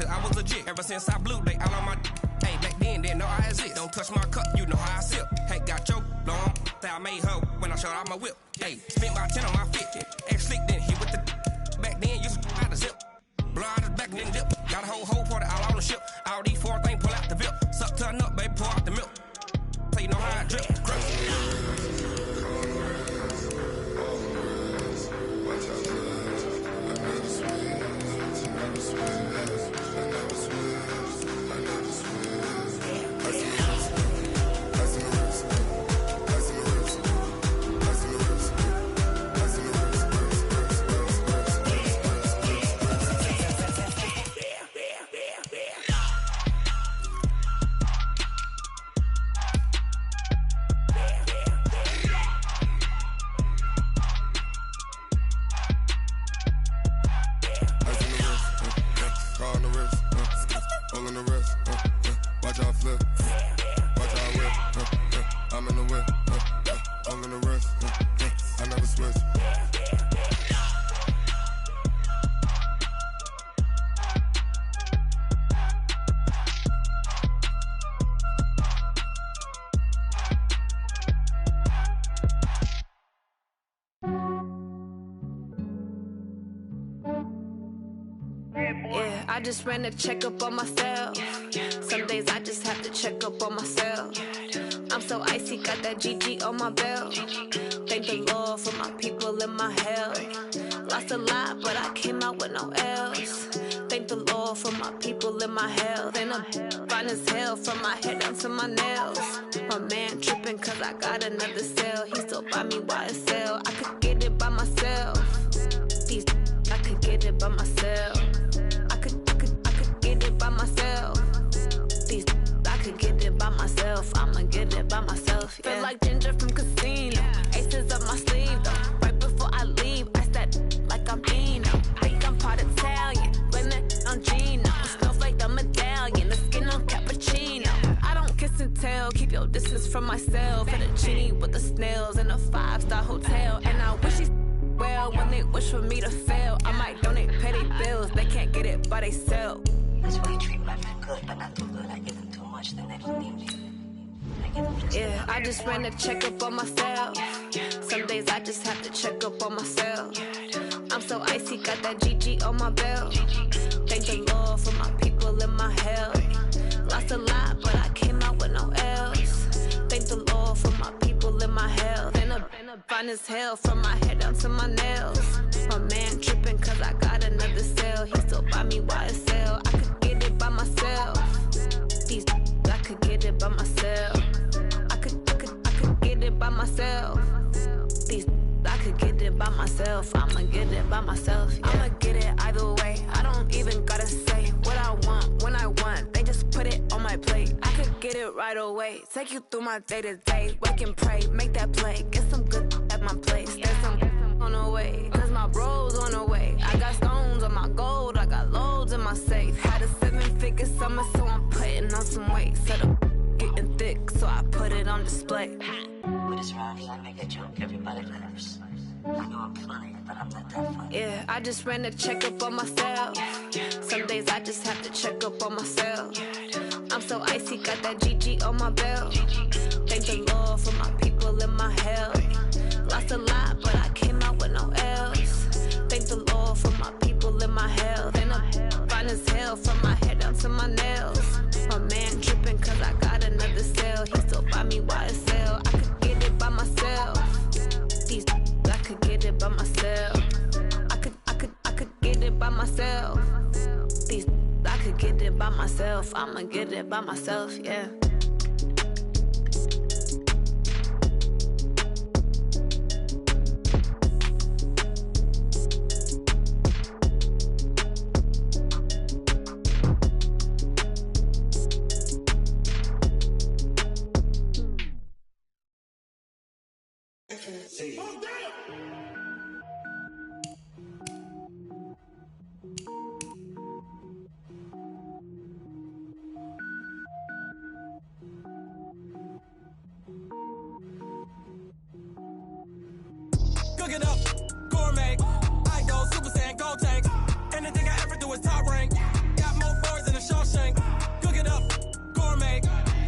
I was legit ever since I blew they all on my hey back then didn't know I exist. Don't touch my cup, you know how I sip. Hey, got your long that I made her when I showed out my whip. Hey, spent about 10 on my 50. Ex slick then hit with the back then used to out the zip. Blow out his back and then dip. Got a whole party all on the ship. All these 4 things pull out the VIP. Suck to a nut, baby, pour out the milk. So you know how I drip. all in the wrist. Watch out flip. Watch out whip. I'm in the whip. All in the wrist. I never switch. I just ran a checkup on myself. Some days I just have to check up on myself. I'm so icy, got that GG on my belt. Thank the Lord for my people in my health. Lost a lot, but I came out with no else. Thank the Lord for my people in my health. And I'm fine as hell from my head down to my nails. My man tripping cause I got another cell. He still buy me YSL. I could get it by myself. These I could get it by myself. I could get it by myself. These I could get it by myself. I'ma get it by myself. Yeah. Feel like Ginger from Casino. Aces up my sleeve though. Right before I leave, I said like I'm Dino. Think I'm part Italian. Blame it on Gino. Snowflake the medallion. The skin on cappuccino. I don't kiss and tell. Keep your distance from myself. Fettuccine with the snails in a 5-star hotel. And I wish he's well when they wish for me to fail. I might donate petty bills. They can't get it by they sell. That's why you treat my friend good, but not too good. I give them too much, then they don't need me. Yeah, I just ran a checkup on myself. Some days I just have to check up on myself. I'm so icy, got that GG on my belt. Thank the Lord for my people in my health. Lost a lot, but I came out with no else. Thank the Lord for my people in my health. And I'm fine as hell from my head down to my nails. My man tripping cause I got another cell. He still buy me YSL. I could get it by myself. These I could get it by myself. I could get it by myself. These I could get it by myself. I'ma get it by myself. Yeah. I'ma get it either way. I don't even gotta say what I want when I want. They just put it on my plate. I could get it right away. Take you through my day to day. Wake and pray, make that play. Get some good at my place. There's some on the way. Cause my bro's on the way. I got stones on my gold. I got loads in my safe. Had a 7-figure summer, so I'm putting on some weight. Set up getting thick, so I put it on display. With this round here, I make a joke. Everybody laughs. I know I'm funny, but I'm not that funny. Yeah, I just ran a checkup on myself. Some days I just have to check up on myself. I'm so icy, got that GG on my belt. Thank the Lord for my people in my health. Lost a lot, but I came out with no else. Thank the Lord for my people in my health. And I'm fine as hell from my head down to my nails. My man tripping cause I got another cell. He still buy me YSL. I could get it by myself. These I could get it by myself. I could get it by myself. These I could get it by myself. I'ma get it by myself, yeah. Cook it up, gourmet. I go Super Saiyan, gold tank. Anything I ever do is top rank. Got more boards than a Shawshank. Cook it up, gourmet.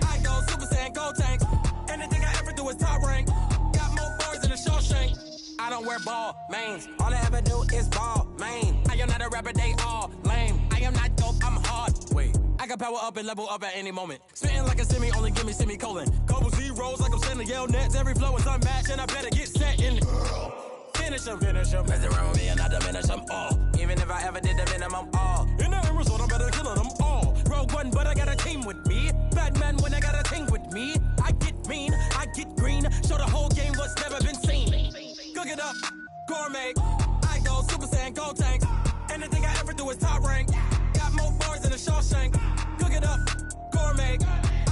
I go Super Saiyan, gold tank. Anything I ever do is top rank. Got more boards than a Shawshank. I don't wear ball mains. All I ever do is ball main. I am not a rapper, they all lame. I am not dope, I'm hard. Wait, I can power up and level up at any moment. Spitting like a semi, only give me semicolon. Couple zeros like I'm sending yell nets. Every flow is unmatched and I better get set in. Finish them. Mess around with me and I diminish them all. Even if I ever did the minimum, all. In the end result, I'm better killing them all. Rogue One, but I got a team with me. Batman when I got a team with me. I get mean, I get green. Show the whole game what's never been seen. Cook it up, gourmet. I go Super Saiyan, gold tank. Anything I ever do is top rank. Got more bars than a Shawshank. Cook it up, gourmet.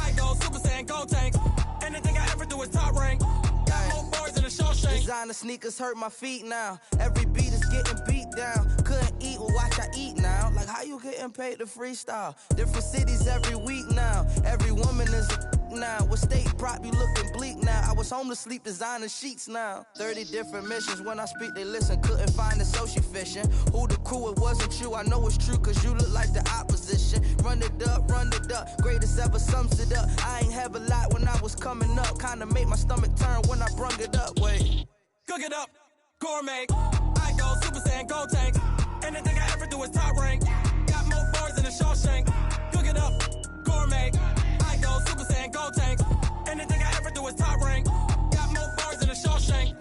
I go Super Saiyan, gold tank. Anything I ever do is top rank. Got more bars than a Shawshank. Designer sneakers hurt my feet now. Every beat is getting beat down. Couldn't eat, well watch I eat now. Like, how you getting paid to freestyle? Different cities every week now. Every woman is a now. What state prop you looking bleak now? I was home to sleep designing sheets now. 30 different missions. When I speak, they listen. Couldn't find it, so she fishing. Who the crew? It wasn't you. I know it's true, cause you look like the opposition. Run it up, greatest ever sums it up. I ain't have a lot when I was coming up. Kinda made my stomach turn when I brung it up. Wait. Cook it up, gourmet. I go Super Saiyan, gold tank. Anything I ever do is top rank. Got more bars than a Shawshank. Cook it up, gourmet. I go Super Saiyan, gold tank. Anything I ever do is top rank. Got more bars than a Shawshank.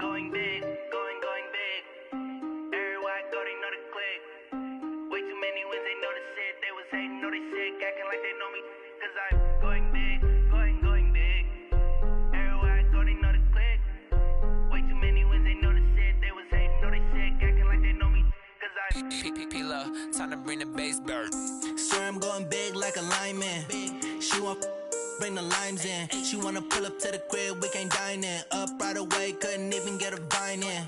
Going big, going big. Everywhere I go, they know the click. Way too many wins, they know the shit. They was hating, know they sick, acting like they know me. Cause I'm going big, going big. Everywhere I go, they know the click. Way too many wins, they know the shit. They was hating, know they sick, acting like they know me. Cause I'm P-P-P-Love, time to bring the bass bird. Swear I'm going big like a lineman. She want bring the limes in. She wanna pull up to the crib, we can't dine in. Up right away, couldn't even get a vine in.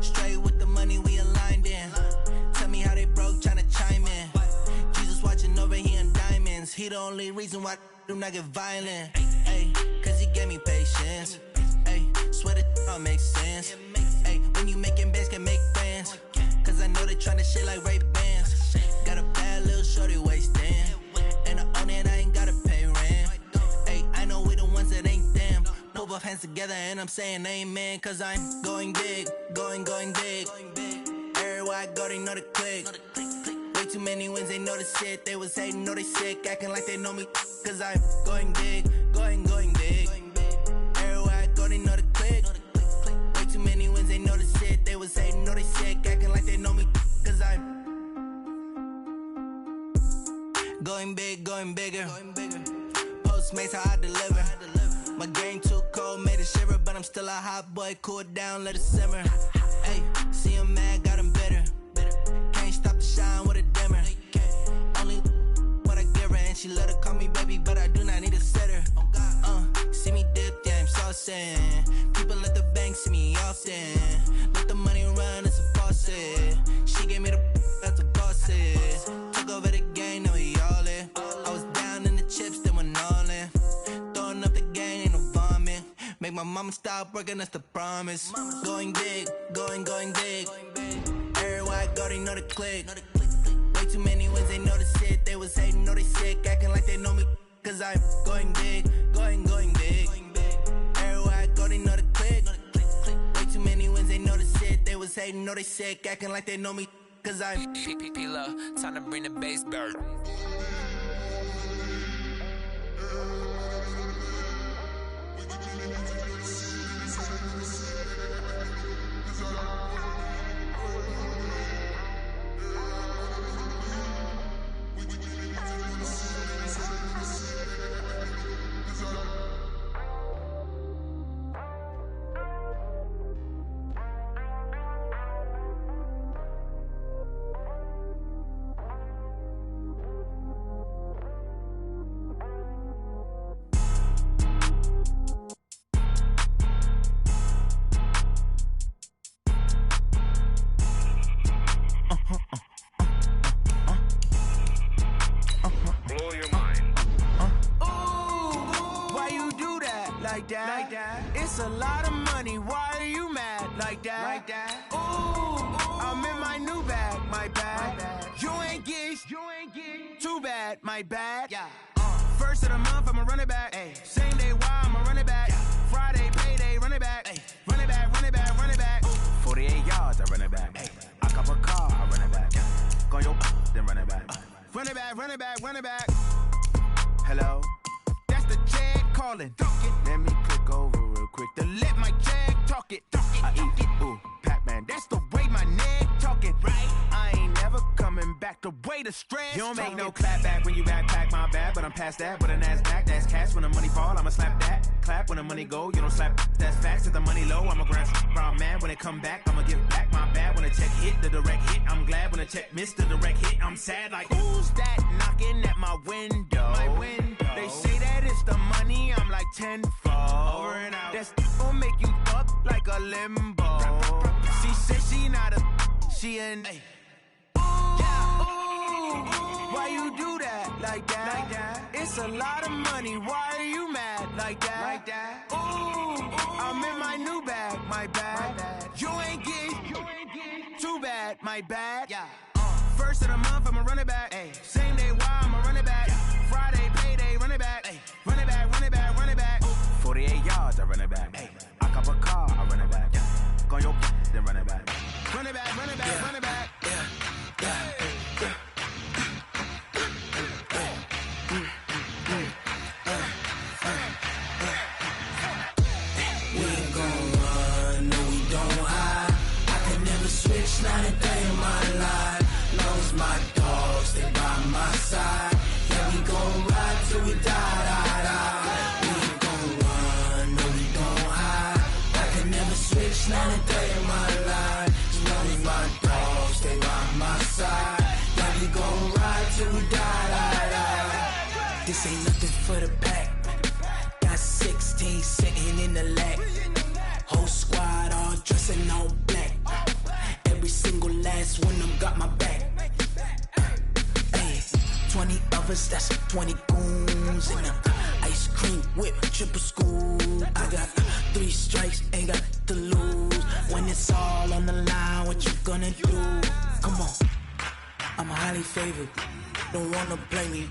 Straight with the money we aligned in. Tell me how they broke, tryna chime in. Jesus watching over here in diamonds. He the only reason why I do not get violent. Ay, cause he gave me patience. Ay, swear that all makes sense. Ay, when you making bands, can make friends. Cause I know they tryna shit like Ray Bans. Got a bad little shorty wasting. And I own it, I ain't gotta pay rent. Ay, I know we the ones that ain't them. Pull both hands together and I'm saying amen. Cause I'm going big, going big. Everywhere I go, they know the click. Way too many wins, they know the shit. They was hating, know they sick, acting like they know me. Cause I'm going big, going big. Everywhere I go, they know the click. Way too many wins, they know the shit. They was hating, know they sick, acting like they know me. Cause I'm going big, going bigger. Postmates, how I deliver. My game too cold, made it shiver. But I'm still a hot boy, cool it down, let it simmer. Hey, see him mad, got him bitter. Can't stop the shine with a dimmer. Only what I give her, and she let her call me baby, but I do not need a sitter. See me dip, yeah, I'm saucing. People at the bank see me often. Let the money run, it's a faucet. She gave me the that's a boss it. Took over the game, now we all in. I was down in the chips, then went all in. Throwing up the game, ain't no vomit. Make my mama stop working, that's the promise. Going big, going big. Everywhere I go, they know the click. Way too many wins, they know the shit. They was hating, know they sick, acting like they know me. Cause I'm going big, going big. Everywhere I go, they know the click. Way too many wins, they know the shit. They was hating, know they sick, acting like they know me. Cause I'm P-P-P-Love, time to bring the bass bird. Like that. It's a lot of money. Why are you mad like that? Ooh, I'm in my new bag, my bad. You ain't get too bad, my bad. Yeah. First of the month, I'ma run it back. Ay. Same day, why I'ma run it back. Yeah. Friday, payday, run it back. Ay. Run it back, run it back, run it back. 48 yards, I run it back. Ay. I cop a car, I run it back. Go your then run it back. Run it back, run it back, run it back. Hello? That's the jag calling. Let me click over real quick. To let my jag talk it. I eat it. Ooh, Pac-Man. That's the way my neck talking. Right? I ain't never coming back. The way the stress. You don't make no clap back when you backpack, my bad. But I'm past that. With a NASDAQ, that's cash. When the money fall, I'ma slap that. Clap when the money go. You don't slap. That's facts. If the money low, I'ma grab brown man. When it come back, I'ma give back my bad. When the check hit, the direct hit. I'm glad when the check missed the direct hit. I'm sad like who's that knocking at my window? My window. They say that it's the money. I'm like tenfold. Over and out. That's gon' make you up like a limbo. She said she not a, she an. Why you do that like that? It's a lot of money. Why are you mad like that? Ooh, I'm in my new bag, my bad. You ain't getting too bad, my bad. First of the month, I'ma run it back. Same day, why I'ma run it back. Friday, payday, run it back. Run it back, run it back, run it back. 48 yards, I run it back. I cop a car, I run it back. Go on your then run it back. Run it back, run it back, run it back. Not a day in my life. Long as my dogs, they by my side. Yeah, we gon' ride till we die. We ain't gon' run, no, we don't hide. I can never switch, not a day in my life. As long as my dogs, they by my side. Yeah, we gon' ride till we die. This ain't nothing for the pack. Got 16 sitting in the lap. Whole squad all dressing all black. Every single last one of them got my back. Hey, 20 of us, that's 20 goons. And ice cream whip, triple scoop. I got 3 strikes, ain't got to lose. When it's all on the line, what you gonna do? Come on, I'm highly favored. Don't wanna play me,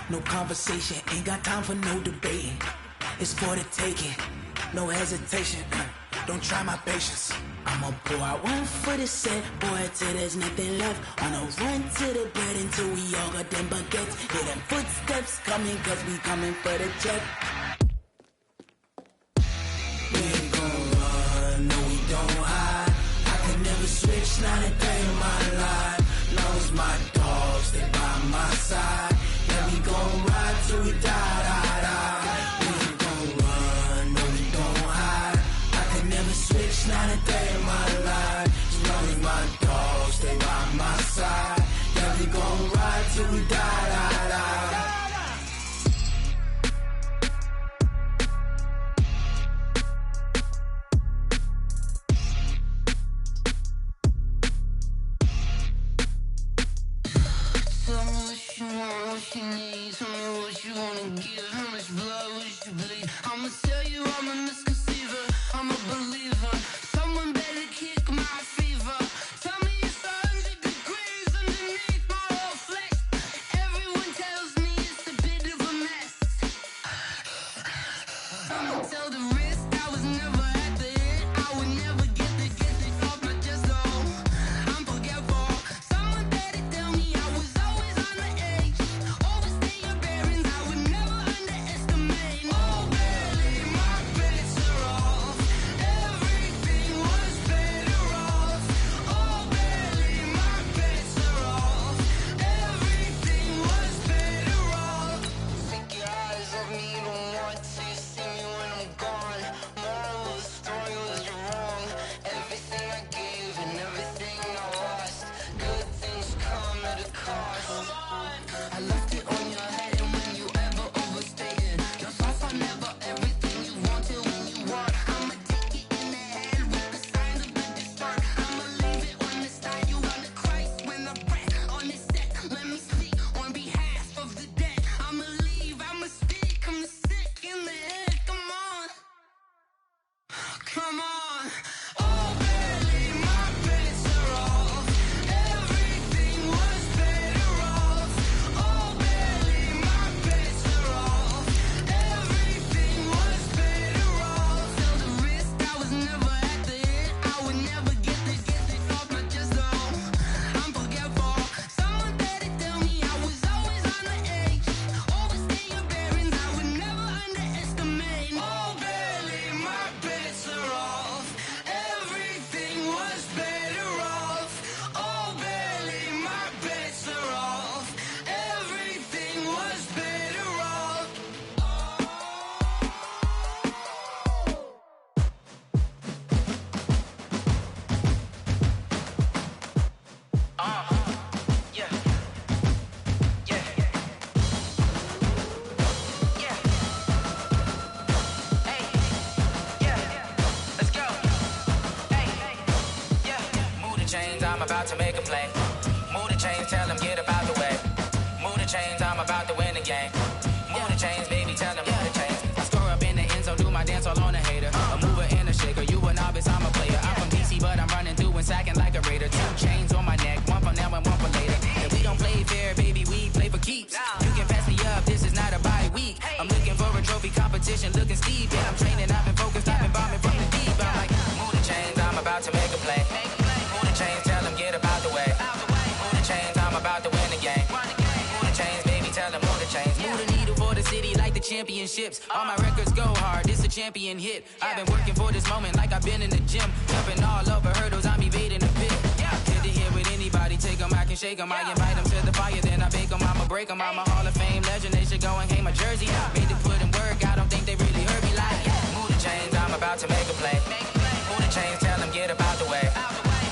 no conversation. Ain't got time for no debating. It's for the taking, no hesitation. Don't try my patience. I'ma pour out one for the set, boy, till there's nothing left. On a run to the bread until we all got them baguettes. Hear them footsteps coming, cause we coming for the check. We ain't gon' run, no, we don't hide. I can never switch, not a day in my life. Long as my dogs, they by my side. Yeah, we gon' ride till we die. We ain't gon' run, no, we don't hide. I can never switch, not a day in my life. As long as my dogs stay by my side. Yeah, we gon' ride till we die. Tell me what you want, what you need. Tell me what you wanna give. How much blood would you bleed? I'ma tell you I'm a misconceiver. I'm a believer. Someone better kick my fever. Tell me it's 100 degrees underneath my whole flesh. Everyone tells me it's a bit of a mess. I'ma tell the risk I was never at the end. I would never get this off my chest though. I'm forgetful. Someone better tell me I was always on the edge. Overstay your bearings. I would never underestimate. about to make a play. Move the chains, tell them get about the way. Move the chains, I'm about to win the game. Move the chains, baby, tell them move the chains. I score up in the end zone, do my dance all on a hater. A mover and a shaker, you a novice, I'm a player. I'm from DC, but I'm running through and sacking like a raider. 2 chains on my neck, one for now and one for later. And we don't play fair, baby, we play for keeps. You can pass me up, this is not a bye week. I'm looking for a trophy competition, looking steep. Yeah, I'm training, I've been focused, I've been bombing from the deep. I'm like, move the chains, I'm about to make a play. Move the chains, tell them get about the way. Move the chains, I'm about to win the game. Move the chains, baby, tell them move the chains. Move the needle for the city like the championships. All my records go hard, it's a champion hit. I've been working for this moment like I've been in the gym. Jumping all over hurdles, I'm evading the pit. Hit the hit with anybody, take them, I can shake them. I invite them to the fire, then I bake them, I'ma break them. I'm a Hall of Fame legend, they should go and hang my jersey. Made to put in work, I don't think they really heard me like, move the chains, I'm about to make a play. Move the chains, tell them get about the way.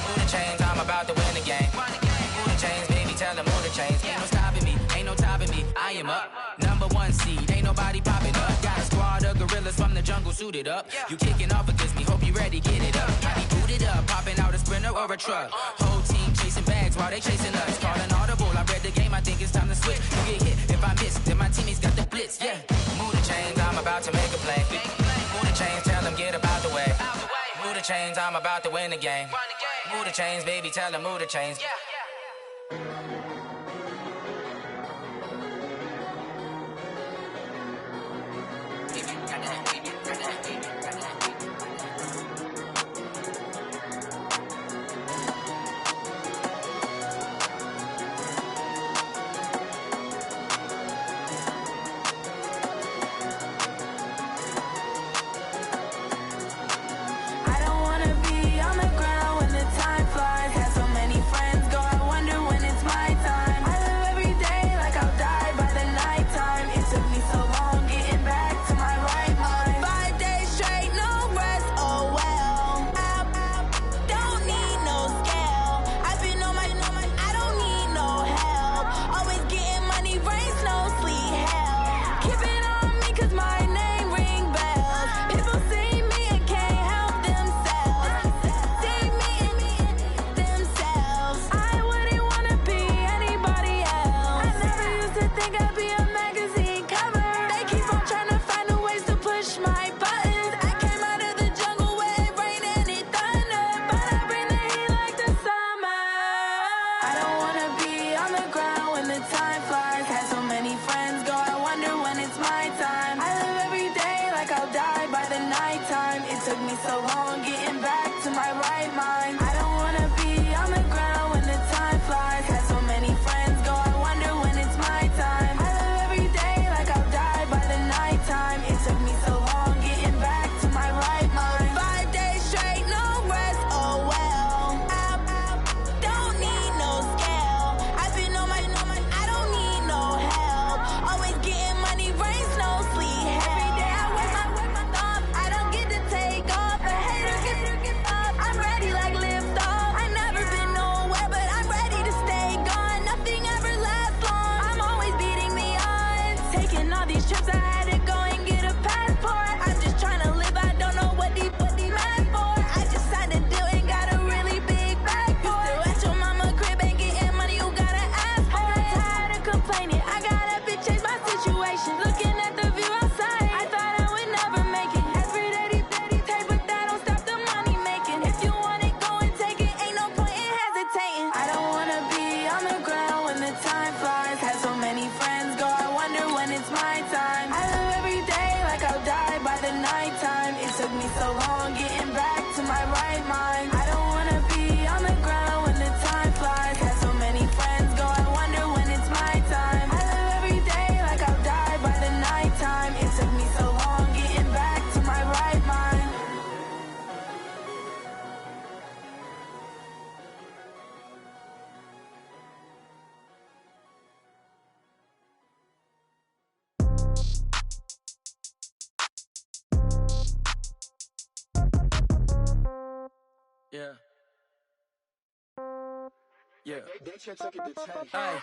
Move the chains, I'm about to win the game. Move the chains, baby, tell them move the chains. Ain't no stopping me, ain't no topping me, I am up. Number 1 seed, ain't nobody popping up. Got a squad of gorillas from the jungle suited up. You kicking off against me, hope you ready, get it up. I be booted up, popping out a sprinter or a truck. Whole team chasing bags while they chasing us. Calling audible, I read the game, I think it's time to switch. You get hit, if I miss, then my teammates got the blitz, yeah. Move the chains, I'm about to make a play. Move the chains, tell them get about the way. Move the chains, I'm about to win the game. Move the chains, baby, tell them move the chains. Yeah.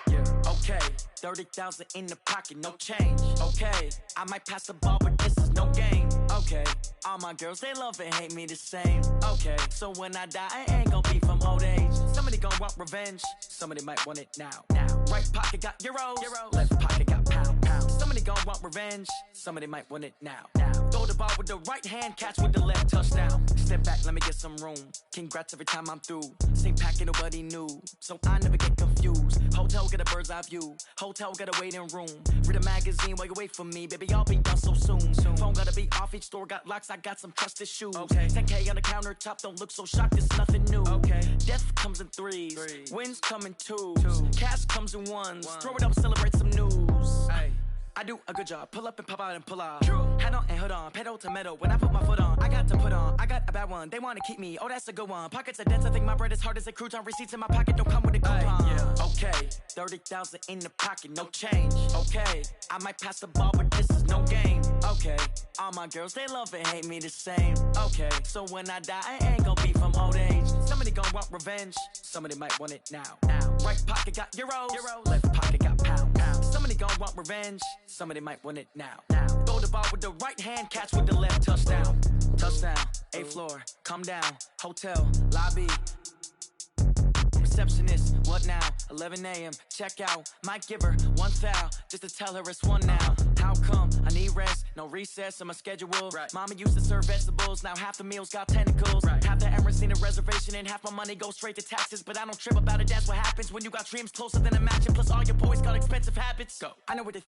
Yeah. Okay. 30,000 in the pocket, no change. Okay. I might pass the ball, but this is no game. Okay. All my girls, they love and hate me the same. Okay. So when I die, I ain't gonna be from old age. Somebody gonna want revenge. Somebody might want it now. Right pocket got euros. Left pocket got pound. Somebody gon' want revenge. Somebody might want it now. Throw the ball with the right hand, catch with the left, touchdown. Step back, let me get some room. Congrats every time I'm through. Same packet, nobody knew, so I never get confused. Hotel get a bird's eye view. Hotel got a waiting room. Read a magazine while you wait for me, baby. I'll be done so soon. Phone gotta be off. Each store got locks. I got some trusted shoes. 10K on the countertop. Don't look so shocked. It's nothing new. Death comes in threes. Wins come in twos. Cash comes in ones. Throw it up, celebrate some news. I do a good job. Pull up and pop out and pull out. Hat on and hood on. Pedal to metal. When I put my foot on, I got to put on. I got a bad one. They want to keep me. Oh, that's a good one. Pockets are dense. I think my bread is hard as a crouton. Receipts in my pocket don't come with a coupon. Okay, 30,000 in the pocket, no change. Okay, I might pass the ball, but this is no game. Okay, all my girls, they love and hate me the same. Okay, so when I die, I ain't gonna be from old age. Somebody gon' want revenge. Somebody might want it now. Right pocket got euros. Left pocket got pound. Somebody gon' want revenge. Somebody might want it now. Throw the ball with the right hand, catch with the left, touchdown. Touchdown, 8th floor, come down. Hotel, lobby. Receptionist, what now? 11 a.m., check out. Might give her one foul, just to tell her it's one now. How come? I need rest, no recess in my schedule. Mama used to serve vegetables, now half the meals got tentacles. Half the Emirates need a reservation and half my money goes straight to taxes. But I don't trip about it, that's what happens when you got dreams closer than a match. Plus all your boys got expensive habits. Go. I know what they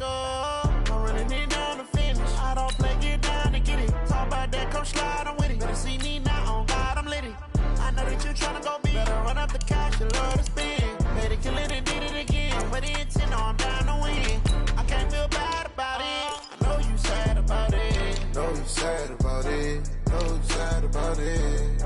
go. I'm running it down to finish. I don't play, get down to get it. Talk about that, come slide, I'm with it. Better see me now, on God, I'm litty. I know that you tryna go big. Better run up the cash, you love to spend. Made it, kill it, and did it again. But the intent, no, I'm down to win. I can't feel bad about it. I know you sad about it. Know you sad about it. Know you sad about it.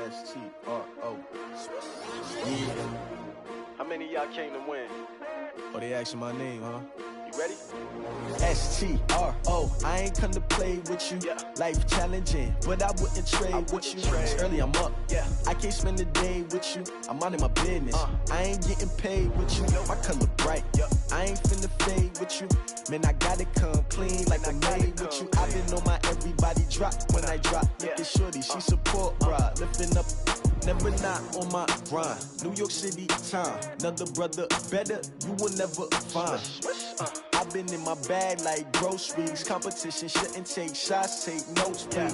S-T-R-O. Yeah. How many of y'all came to win? Oh, they asking my name, huh? You ready? S-T-R-O. I ain't come to play with you. Yeah. Life challenging, but I wouldn't trade with you. It's early, I'm up. Yeah. I can't spend the day with you. I'm minding my business. I ain't getting paid with you. My color bright. I ain't finna fade with you. Man, I gotta come clean like I'm made with you. I've been on my everybody drop when I drop. Look at shorty, she support rod. Lifting up, never not on my grind. New York City time. Another brother better, you will never find. I've been in my bag like groceries. Competition shouldn't take shots, take notes, please.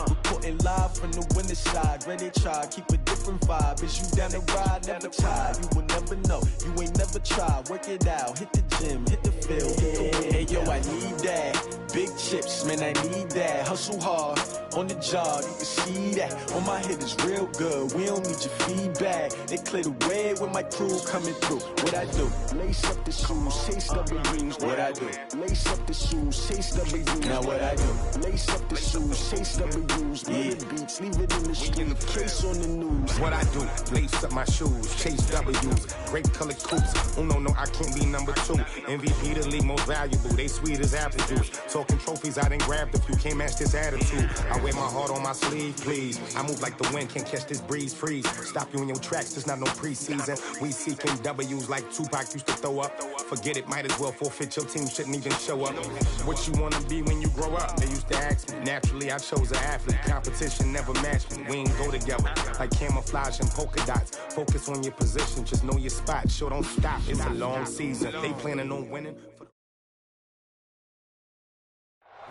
Reporting live from the winter side. Ready to try, keep a different vibe. Is you down the ride, never tired. You will never know, you ain't never tried. Work it out, hit the gym, hit the field. Hey yo, I need that. Big chips, man, I need that. Hustle hard, on the job, you can see that. On my head is real good, we don't need your feedback. They clear the way with my crew coming through. What I do? Lace up the shoes, chase W's. What I do? Lace up the shoes, chase W's. Now what I do? Lace up the shoes, chase W's. Yeah. Beats, leave it in the street, case on the news. What I do? Lace up my shoes, chase W's. Grape colored coops. Oh no, I can't be number 2. MVP the league most valuable. They sweet as apple juice. Talking trophies, I didn't grab the few. Can't match this attitude. I wear my heart on my sleeve, please. I move like the wind, can't catch this breeze, freeze. Stop you in your tracks, there's not no preseason. We seeking W's like Tupac used to throw up. Forget it, might as well forfeit. Your team shouldn't even show up. What you wanna be when you grow up? They used to ask me. Naturally, I chose an athlete. Competition never matched me. We ain't go together like camouflage and polka dots. Focus on your position, just know your spot. Sure, don't stop. It's a long season. They planning on winning.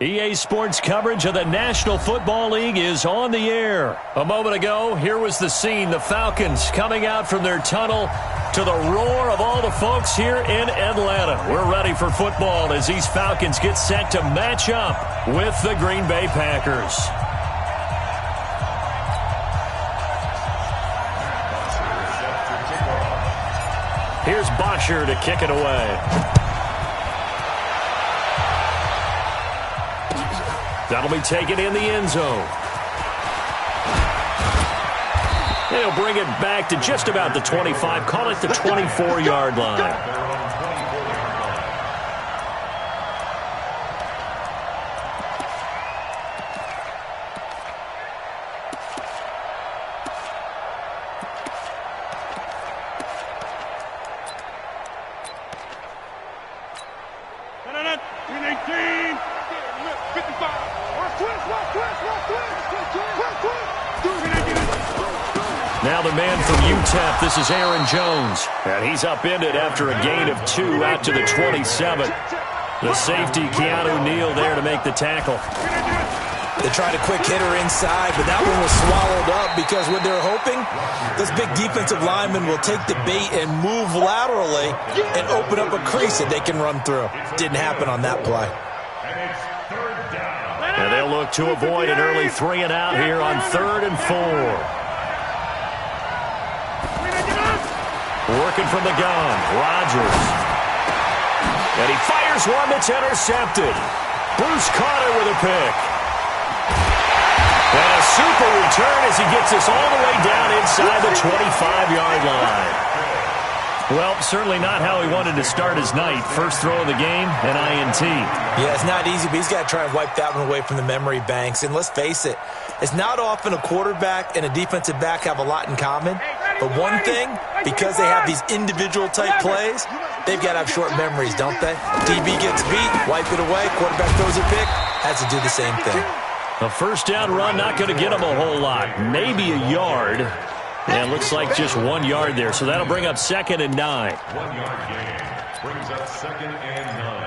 EA Sports coverage of the National Football League is on the air. A moment ago, here was the scene. The Falcons coming out from their tunnel to the roar of all the folks here in Atlanta. We're ready for football as these Falcons get set to match up with the Green Bay Packers. Here's Bosher to kick it away. That'll be taken in the end zone. They'll bring it back to just about the 25. Call it the 24-yard line. Now the man from UTEP, this is Aaron Jones. And he's upended after a gain of 2 out to the 27. The safety, Keanu Neal, there to make the tackle. They tried a quick hitter inside, but that one was swallowed up because what they're hoping, this big defensive lineman will take the bait and move laterally and open up a crease that they can run through. Didn't happen on that play. And they'll look to avoid an early 3 and out here on 3rd and 4. Working from the gun, Rodgers. And he fires one that's intercepted. Bruce Carter with a pick. And a super return as he gets us all the way down inside the 25-yard line. Well, certainly not how he wanted to start his night. First throw of the game, an INT. Yeah, it's not easy, but he's got to try and wipe that one away from the memory banks. And let's face it, it's not often a quarterback and a defensive back have a lot in common. But one thing, because they have these individual type plays, they've got to have short memories, don't they? DB gets beat, wipe it away, quarterback throws a pick, has to do the same thing. A first down run, not going to get him a whole lot. Maybe a yard. And it looks like just 1 yard there, so that'll bring up 2nd and 9. 1 yard gain brings up 2nd and 9.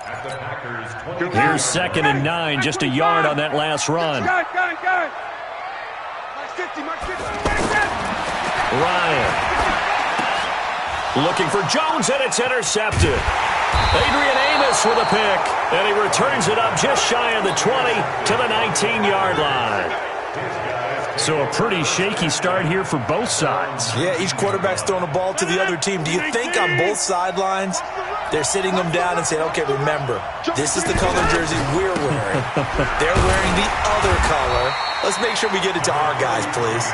At the Packers 20. Here's 2nd and 9, just a yard on that last run. Mark 50, Mark 50. Ryan. Looking for Jones, and it's intercepted. Adrian Amos with a pick, and he returns it up just shy of the 20 to the 19-yard line. So a pretty shaky start here for both sides. Yeah, each quarterback's throwing the ball to the other team. Do you think on both sidelines they're sitting them down and saying, okay, remember, this is the color jersey we're wearing. They're wearing the other color. Let's make sure we get it to our guys, please.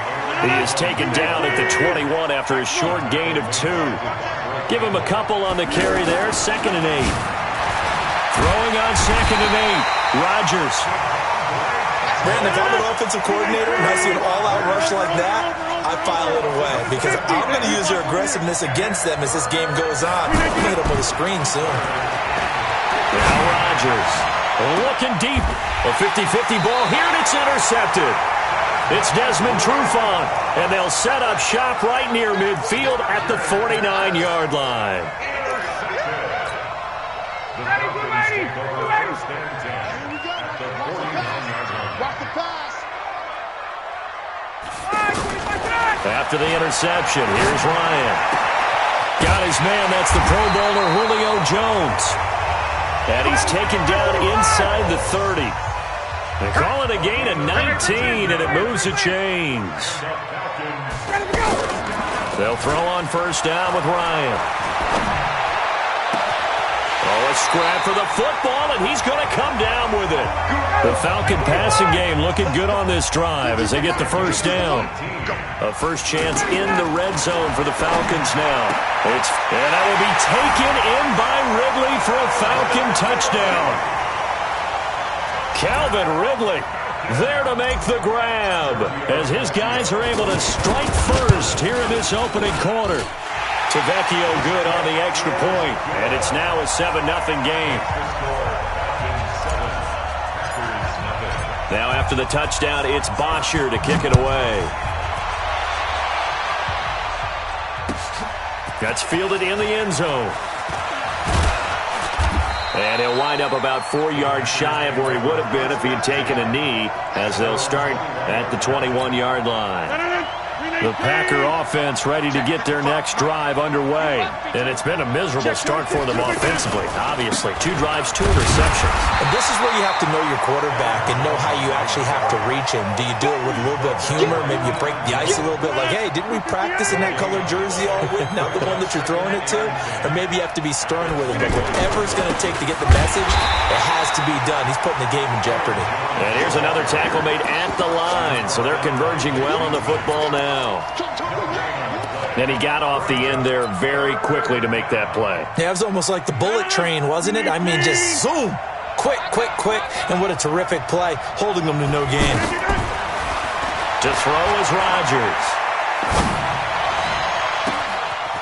He is taken down at the 21 after a short gain of 2. Give him a couple on the carry there. 2nd and 8. Throwing on 2nd and 8. Rodgers. Man, if I'm an offensive coordinator and I see an all-out rush like that, I file it away because I'm going to use their aggressiveness against them as this game goes on. I'm going to hit them with a screen soon. Now Rodgers looking deep. A 50-50 ball here, and it's intercepted. It's Desmond Trufant, and they'll set up shop right near midfield at the 49-yard line. After the interception, here's Ryan. Got his man, that's the Pro Bowler Julio Jones. And he's taken down inside the 30. They call it a gain of 19, and it moves the chains. They'll throw on first down with Ryan. Oh, a scrap for the football, and he's going to come down with it. The Falcon passing game looking good on this drive as they get the first down. A first chance in the red zone for the Falcons now. And that will be taken in by Ridley for a Falcon touchdown. Calvin Ridley there to make the grab as his guys are able to strike first here in this opening quarter. Tavecchio good on the extra point, and it's now a 7-0 game. Now after the touchdown, it's Bosher to kick it away. That's fielded in the end zone. And he'll wind up about 4 yards shy of where he would have been if he had taken a knee, as they'll start at the 21-yard line. The Packer offense ready to get their next drive underway. And it's been a miserable start for them offensively, obviously. 2 drives, 2 interceptions. And this is where you have to know your quarterback and know how you actually have to reach him. Do you do it with a little bit of humor? Maybe you break the ice a little bit like, hey, didn't we practice in that colored jersey all week? Not the one that you're throwing it to? Or maybe you have to be stern with him. But whatever it's going to take to get the message, it has to be done. He's putting the game in jeopardy. And here's another tackle made at the line. So they're converging well on the football now. And he got off the end there very quickly to make that play. Yeah, it was almost like the bullet train, wasn't it? I mean, just zoom. Quick, quick, quick. And what a terrific play, holding them to no gain. To throw is Rodgers.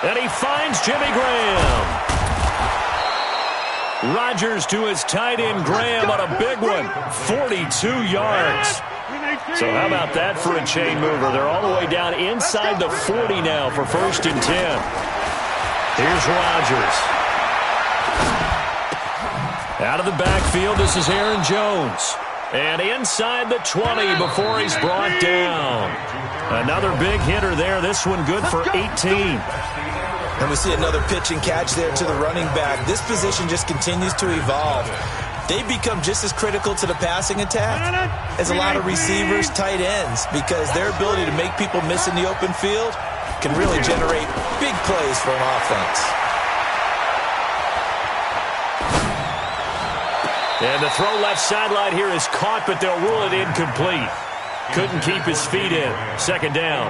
And he finds Jimmy Graham. Rodgers to his tight end Graham on a big one. 42 yards. So how about that for a chain mover? They're all the way down inside the 40 now for 1st and 10. Here's Rodgers. Out of the backfield, this is Aaron Jones. And inside the 20 before he's brought down. Another big hitter there. This one good for 18. And we see another pitch and catch there to the running back. This position just continues to evolve. They become just as critical to the passing attack as a lot of receivers, tight ends, because their ability to make people miss in the open field can really generate big plays for an offense. And the throw left sideline here is caught, but they'll rule it incomplete. Couldn't keep his feet in. 2nd down.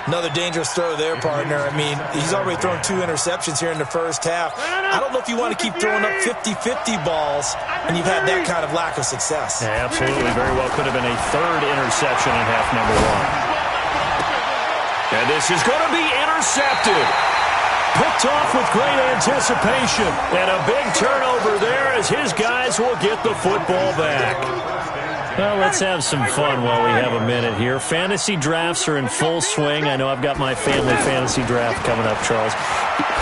Another dangerous throw there, partner. I mean, he's already thrown 2 interceptions here in the first half. I don't know if you want to keep throwing up 50-50 balls when you've had that kind of lack of success. Yeah, absolutely. Very well could have been a 3rd interception in half number 1. And this is going to be intercepted. Picked off with great anticipation. And a big turnover there as his guys will get the football back. Well, let's have some fun while we have a minute here. Fantasy drafts are in full swing. I know I've got my family fantasy draft coming up, Charles.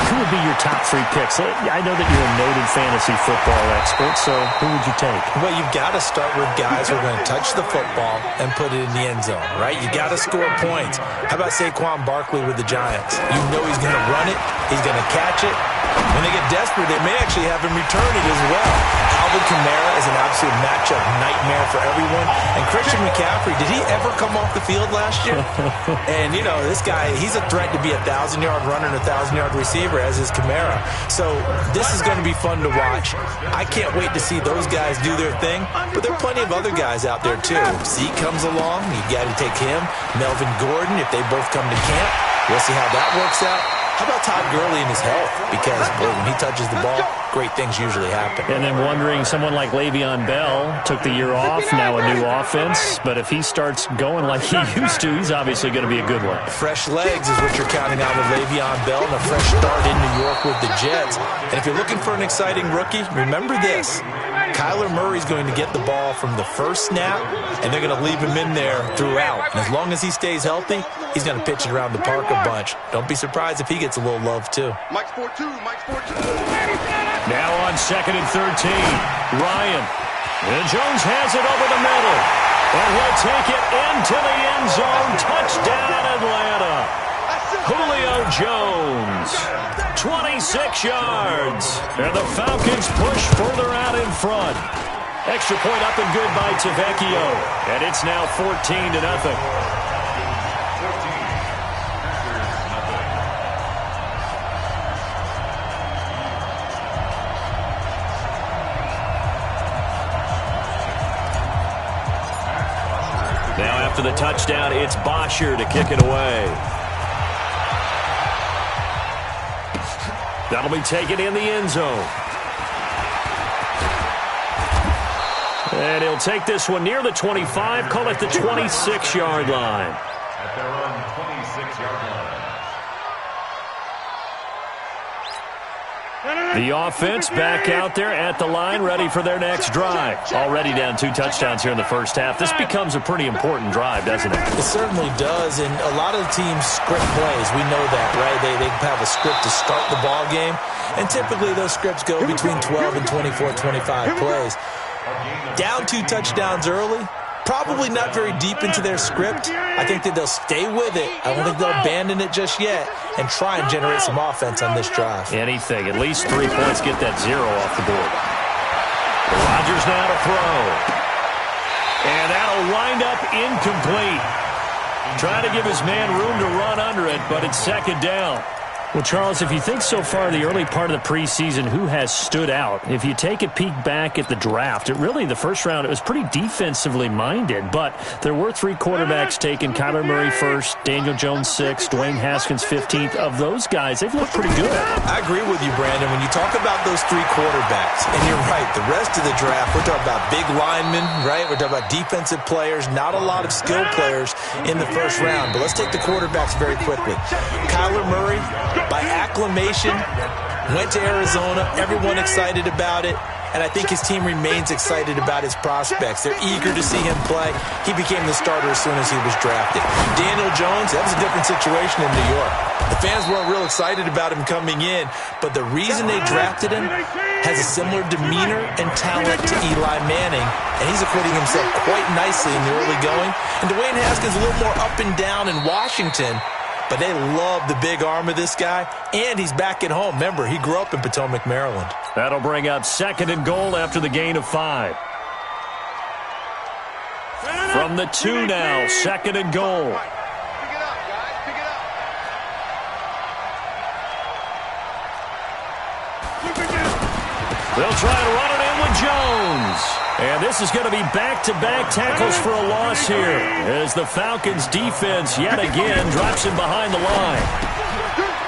Who would be your top 3 picks? I know that you're a noted fantasy football expert, so who would you take? Well, you've got to start with guys who are going to touch the football and put it in the end zone, right? You got to score points. How about Saquon Barkley with the Giants? You know he's going to run it. He's going to catch it. When they get desperate, they may actually have him return it as well. Alvin Kamara is an absolute matchup nightmare for everyone. And Christian McCaffrey, did he ever come off the field last year? And, you know, this guy, he's a threat to be a 1,000-yard runner and a 1,000-yard receiver, as is Kamara. So this is going to be fun to watch. I can't wait to see those guys do their thing. But there are plenty of other guys out there, too. Zeke comes along. You got to take him. Melvin Gordon, if they both come to camp. We'll see how that works out. How about Todd Gurley and his health? Because, boy, when he touches the ball, great things usually happen. And then wondering, someone like Le'Veon Bell took the year off, now a new offense. But if he starts going like he used to, he's obviously going to be a good one. Fresh legs is what you're counting on with Le'Veon Bell and a fresh start in New York with the Jets. And if you're looking for an exciting rookie, remember this. Kyler Murray's going to get the ball from the first snap, and they're going to leave him in there throughout. And as long as he stays healthy, he's going to pitch it around the park a bunch. Don't be surprised if he gets a little love, too. Mike's 4-2. Now on 2nd and 13, Ryan. And Jones has it over the middle. And he'll take it into the end zone. Touchdown, Atlanta. Julio Jones, 26 yards. And the Falcons push further out in front. Extra point up and good by Tavecchio. And it's now 14-0. Now after the touchdown, it's Bosher to kick it away. That'll be taken in the end zone. And he'll take this one near the 25, call it the 26-yard line. At their own 26-yard line. The offense back out there at the line, ready for their next drive. Already down 2 touchdowns here in the first half. This becomes a pretty important drive, doesn't it? It certainly does, and a lot of the teams script plays. We know that, right? They have a script to start the ball game, and typically those scripts go between 12 and 24, 25 plays. Down 2 touchdowns early, probably not very deep into their script. I think that they'll stay with it. I don't think they'll abandon it just yet and try and generate some offense on this drive. Anything. At least 3 points, get that 0 off the board. Rodgers now to throw. And that'll wind up incomplete. Trying to give his man room to run under it, but it's 2nd down. Well, Charles, if you think so far the early part of the preseason, who has stood out? If you take a peek back at the draft, the first round, it was pretty defensively minded, but there were 3 quarterbacks taken. Kyler Murray first, Daniel Jones 6th, Dwayne Haskins 15th. Of those guys, they've looked pretty good. I agree with you, Brandon. When you talk about those 3 quarterbacks, and you're right, the rest of the draft, we're talking about big linemen, right? We're talking about defensive players, not a lot of skill players in the first round. But let's take the quarterbacks very quickly. Kyler Murray, by acclamation, went to Arizona. Everyone excited about it. And I think his team remains excited about his prospects. They're eager to see him play. He became the starter as soon as he was drafted. Daniel Jones, that was a different situation in New York. The fans weren't real excited about him coming in, but the reason they drafted him has a similar demeanor and talent to Eli Manning, and he's acquitting himself quite nicely in the early going. And Dwayne Haskins a little more up and down in Washington, but they love the big arm of this guy, and he's back at home. Remember, he grew up in Potomac, Maryland. That'll bring up 2nd and goal after the gain of 5. From the 2 now, 2nd and goal. They'll try to run it in with Jones. And this is going to be back-to-back tackles for a loss here as the Falcons defense yet again drops him behind the line.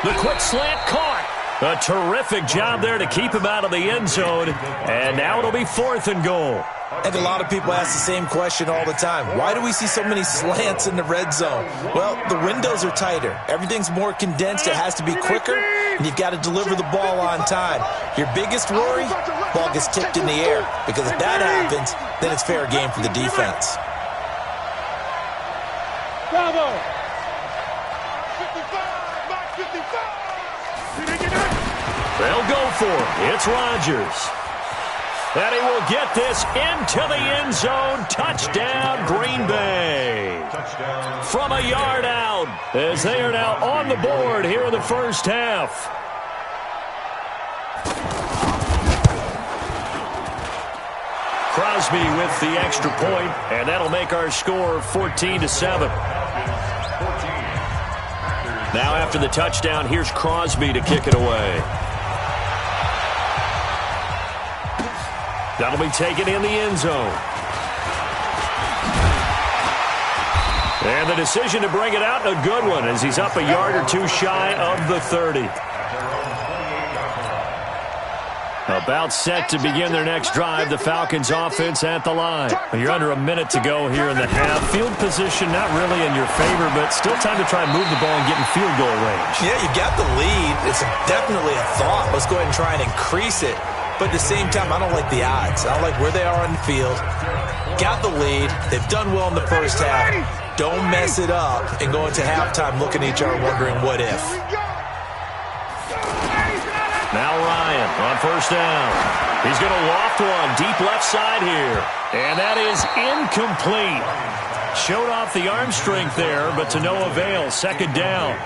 The quick slant caught. A terrific job there to keep him out of the end zone. And now it'll be 4th and goal. And a lot of people ask the same question all the time. Why do we see so many slants in the red zone? Well, the windows are tighter. Everything's more condensed. It has to be quicker, and you've got to deliver the ball on time. Your biggest worry? ball gets tipped in the air. Because if that happens, then it's fair game for the defense. Bravo! 55! They'll go for it. It's Rodgers. And he will get this into the end zone. Touchdown, Green Bay. From a yard out, as they are now on the board here in the first half. Crosby with the extra point, and that'll make our score 14-7. Now after the touchdown, here's Crosby to kick it away. That'll be taken in the end zone. And the decision to bring it out, a good one, as he's up a yard or two shy of the 30. About set to begin their next drive, the Falcons offense at the line. You're under a minute to go here in the half. Field position not really in your favor, but still time to try and move the ball and get in field goal range. Yeah, you got the lead. It's definitely a thought. Let's go ahead and try and increase it. But at the same time, I don't like the odds. I don't like where they are on the field. Got the lead. They've done well in the first half. Don't mess it up and go into halftime looking at each other wondering what if. Now Ryan on first down. He's going to loft one deep left side here. And that is incomplete. Showed off the arm strength there, but to no avail. Second down.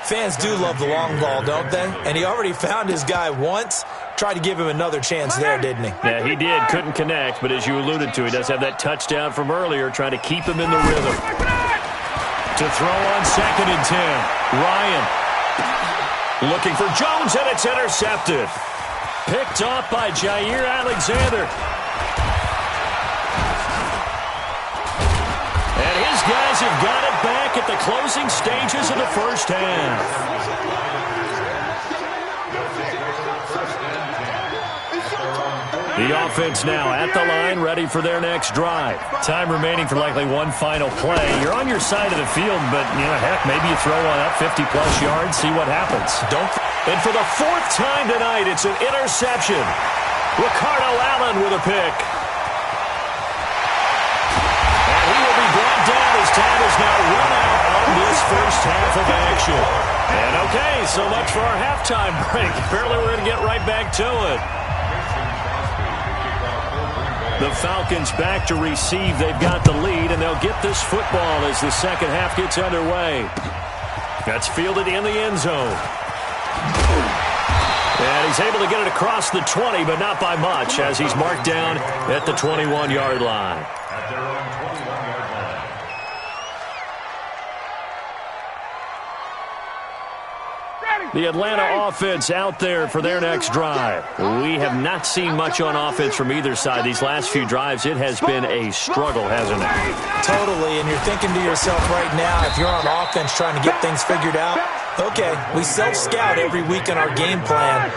Fans do love the long ball, don't they? And he already found his guy once. Tried to give him another chance there, didn't he? Yeah, he did. Couldn't connect, but as you alluded to, he does have that touchdown from earlier, trying to keep him in the rhythm. To throw on 2nd and 10. Ryan looking for Jones, and it's intercepted. Picked off by Jair Alexander. And his guys have got it back at the closing stages of the first half. The offense now at the line, ready for their next drive. Time remaining for likely one final play. You're on your side of the field, but, heck, maybe you throw one up 50-plus yards, see what happens. And for the 4th time tonight, it's an interception. Ricardo Allen with a pick. And he will be brought down as time is now run out on this first half of action. And okay, so much for our halftime break. Apparently we're going to get right back to it. The Falcons back to receive. They've got the lead, and they'll get this football as the second half gets underway. That's fielded in the end zone. And he's able to get it across the 20, but not by much, as he's marked down at the 21-yard line. At their own 21-yard line. The Atlanta offense out there for their next drive. We have not seen much on offense from either side. These last few drives, it has been a struggle, hasn't it? Totally, and you're thinking to yourself right now, if you're on offense trying to get things figured out, okay, we self-scout every week in our game plan.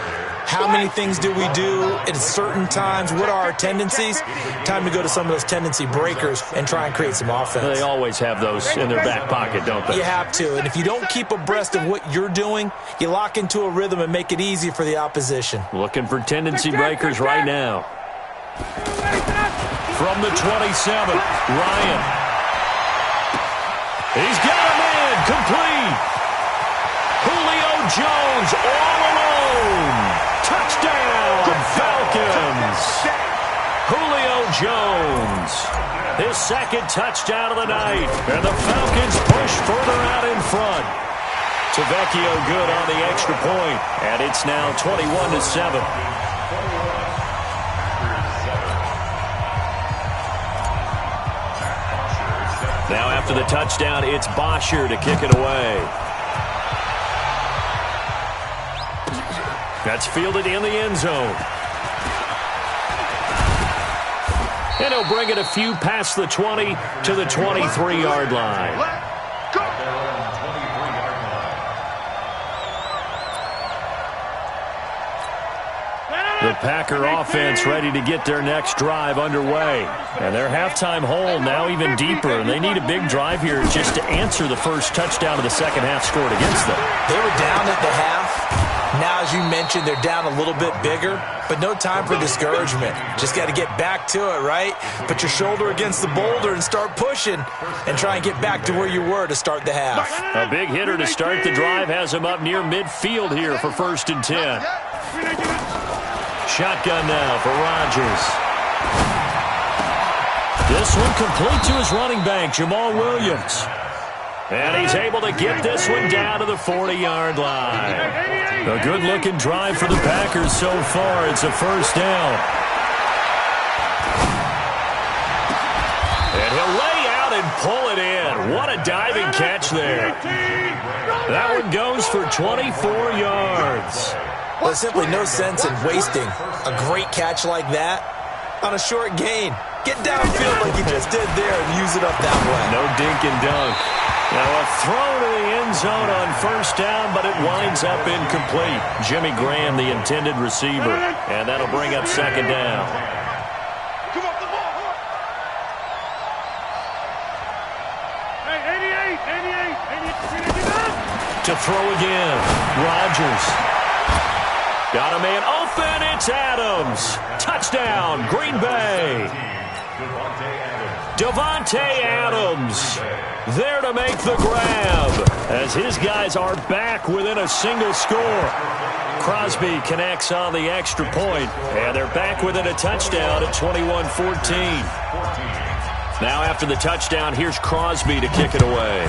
How many things do we do at certain times? What are our tendencies? Time to go to some of those tendency breakers and try and create some offense. They always have those in their back pocket, don't they? You have to, and if you don't keep abreast of what you're doing, you lock into a rhythm and make it easy for the opposition. Looking for tendency breakers right now. From the 27, Ryan. He's got him in, complete. Julio Jones all alone. Touchdown, Falcons. Julio Jones, his second touchdown of the night. And the Falcons push further out in front. Tavecchio good on the extra point. And it's now 21-7. Now after the touchdown, it's Bosher to kick it away. That's fielded in the end zone. And he'll bring it a few past the 20 to the 23-yard line. The Packer offense ready to get their next drive underway. And their halftime hole now even deeper. And they need a big drive here just to answer the first touchdown of the second half scored against them. They were down at the half. Now, as you mentioned, they're down a little bit bigger, but no time for discouragement. Just got to get back to it, right? Put your shoulder against the boulder and start pushing and try and get back to where you were to start the half. A big hitter to start the drive has him up near midfield here for 1st and 10. Shotgun now for Rodgers. This one complete to his running back, Jamal Williams. And he's able to get this one down to the 40-yard line. A good-looking drive for the Packers so far. It's a 1st down. And he'll lay out and pull it in. What a diving catch there. That one goes for 24 yards. Well, there's simply no sense in wasting a great catch like that on a short gain. Get downfield like you just did there and use it up that way. No dink and dunk. Now a throw to the end zone on 1st down, but it winds up incomplete. Jimmy Graham, the intended receiver, and that'll bring up 2nd down. To throw again, Rodgers. Got a man open, it's Adams. Touchdown, Green Bay. Devontae Adams there to make the grab as his guys are back within a single score. Crosby connects on the extra point, and they're back within a touchdown at 21-14. Now after the touchdown, here's Crosby to kick it away.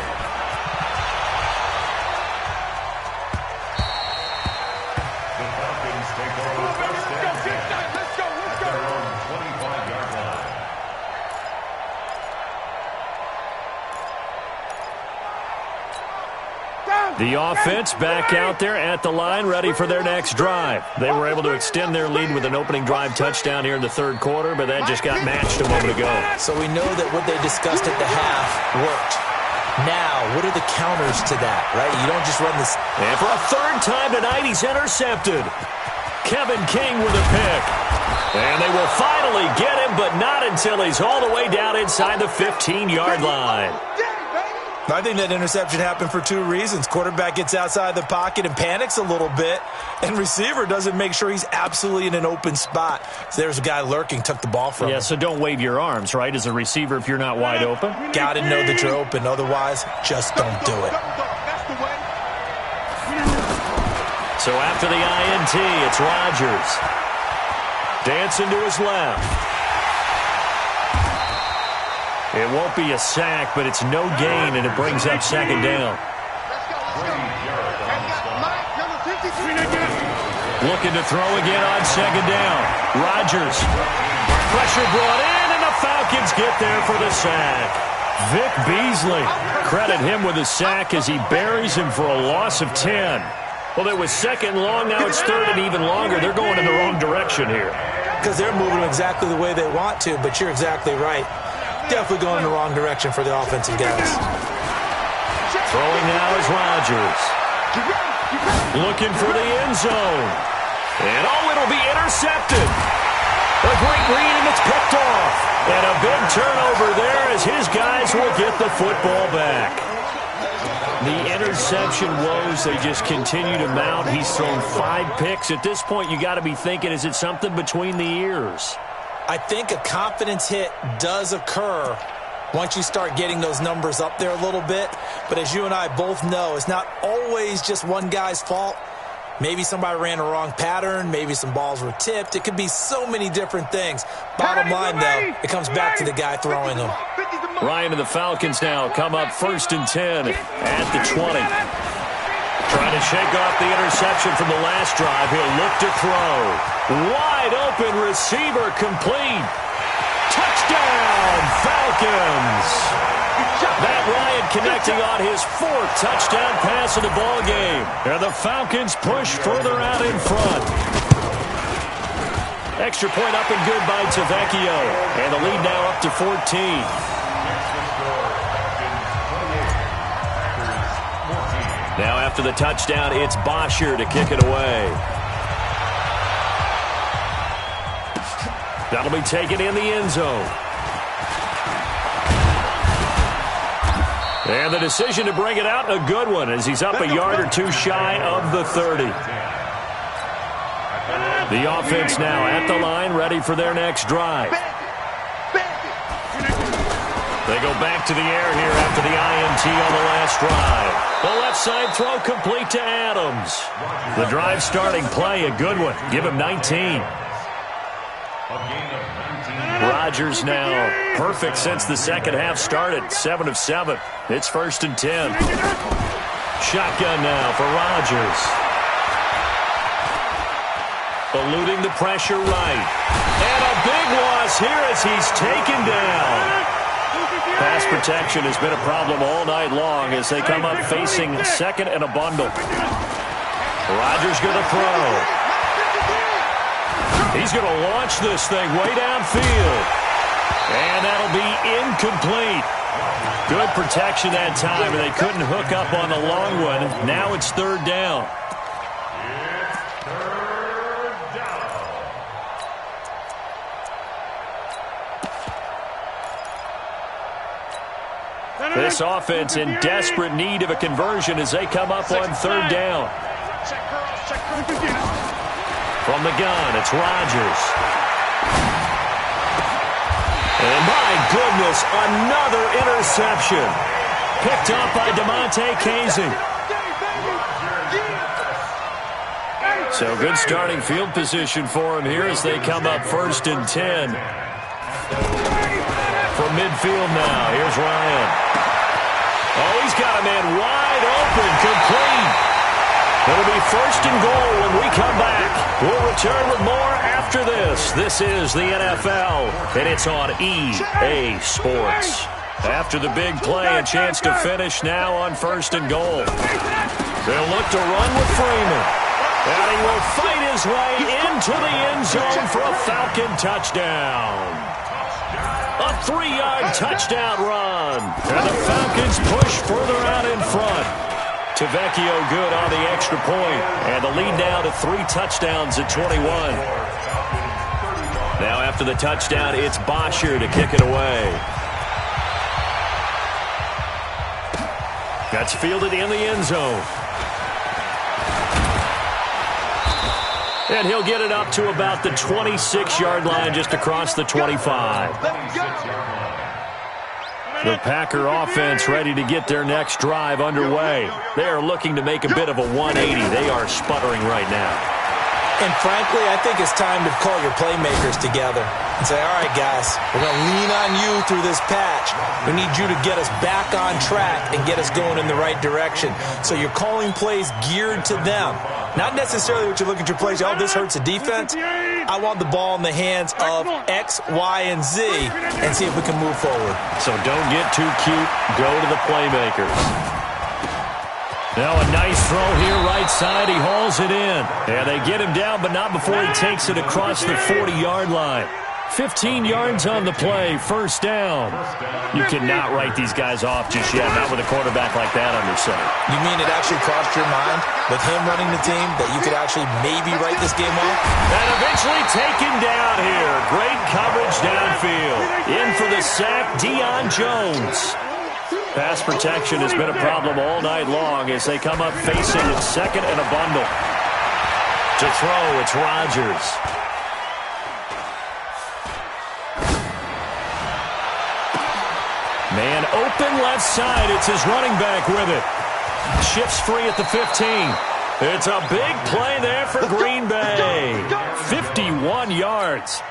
The offense back out there at the line, ready for their next drive. They were able to extend their lead with an opening drive touchdown here in the 3rd quarter, but that just got matched a moment ago. So we know that what they discussed at the half worked. Now, what are the counters to that, right? You don't just run this. And for a 3rd time tonight, he's intercepted. Kevin King with a pick. And they will finally get him, but not until he's all the way down inside the 15-yard line. I think that interception happened for 2 reasons. Quarterback gets outside the pocket and panics a little bit, and receiver doesn't make sure he's absolutely in an open spot. So there's a guy lurking, took the ball from him. Yeah, so don't wave your arms, right, as a receiver if you're not wide open. Got to know that you're open. Otherwise, just don't do it. So after the INT, it's Rodgers. Dancing to his left. It won't be a sack, but it's no gain, and it brings up 2nd down. Looking to throw again on 2nd down. Rodgers. Pressure brought in, and the Falcons get there for the sack. Vic Beasley. Credit him with a sack as he buries him for a loss of 10. Well, it was 2nd long. Now it's 3rd and even longer. They're going in the wrong direction here. Because they're moving exactly the way they want to, but you're exactly right. Definitely going in the wrong direction for the offensive guys. Throwing now is Rodgers. Looking for the end zone. And it'll be intercepted. A great read, and it's picked off. And a big turnover there as his guys will get the football back. The interception woes, they just continue to mount. He's thrown 5 picks. At this point, you got to be thinking, is it something between the ears? I think a confidence hit does occur once you start getting those numbers up there a little bit. But as you and I both know, it's not always just one guy's fault. Maybe somebody ran a wrong pattern. Maybe some balls were tipped. It could be so many different things. Bottom line, though, it comes back to the guy throwing them. Ryan and the Falcons now come up 1st and 10 at the 20. Trying to shake off the interception from the last drive. He'll look to throw. Wide open receiver complete. Touchdown, Falcons. Matt Ryan connecting on his 4th touchdown pass of the ball game. And the Falcons push further out in front. Extra point up and good by Tavecchio. And the lead now up to 14. Now after the touchdown, it's Bosher to kick it away. That'll be taken in the end zone. And the decision to bring it out, a good one, as he's up a yard or 2 shy of the 30. The offense now at the line, ready for their next drive. They go back to the air here after the INT on the last drive. The left side throw complete to Adams. The drive starting play, a good one. Give him 19. Rodgers now perfect since the second half started. 7 of 7. It's 1st and 10. Shotgun now for Rodgers. Eluding the pressure right. And a big loss here as he's taken down. Pass protection has been a problem all night long as they come up facing second and a bundle. Rodgers going to throw. He's going to launch this thing way downfield. And that'll be incomplete. Good protection that time, and they couldn't hook up on the long one. Now it's 3rd down. This offense in desperate need of a conversion as they come up on 3rd down. From the gun, it's Rodgers. And my goodness, another interception. Picked up by DeMonte Casey. So good starting field position for him here as they come up 1st and 10. From midfield now, here's Ryan. Oh, he's got a man wide open, complete. It'll be 1st and goal when we come back. We'll return with more after this. This is the NFL, and it's on EA Sports. After the big play, a chance to finish now on 1st and goal. They'll look to run with Freeman. And he will fight his way into the end zone for a Falcon touchdown. A 3-yard touchdown run. And the Falcons push further out in front. Tavecchio good on the extra point. And the lead now to 3 touchdowns at 21. Now after the touchdown, it's Bosher to kick it away. That's fielded in the end zone. And he'll get it up to about the 26-yard line just across the 25. The Packer offense ready to get their next drive underway. They are looking to make a bit of a 180. They are sputtering right now. And frankly, I think it's time to call your playmakers together and say, all right, guys, we're going to lean on you through this patch. We need you to get us back on track and get us going in the right direction. So you're calling plays geared to them. Not necessarily what you look at your plays, oh, this hurts the defense. I want the ball in the hands of X, Y, and Z and see if we can move forward. So don't get too cute. Go to the playmakers. Now a nice throw here, right side. He hauls it in. And they get him down, but not before he takes it across the 40-yard line. 15 yards on the play, 1st down. You cannot write these guys off just yet, not with a quarterback like that under center. You mean it actually crossed your mind with him running the team that you could actually maybe write this game off? And eventually taken down here. Great coverage downfield. In for the sack, Deion Jones. Pass protection has been a problem all night long as they come up facing it 2nd and a bundle. To throw, it's Rodgers. Man open left side. It's his running back with it. Shifts free at the 15. It's a big play there for Green Bay. 51 yards.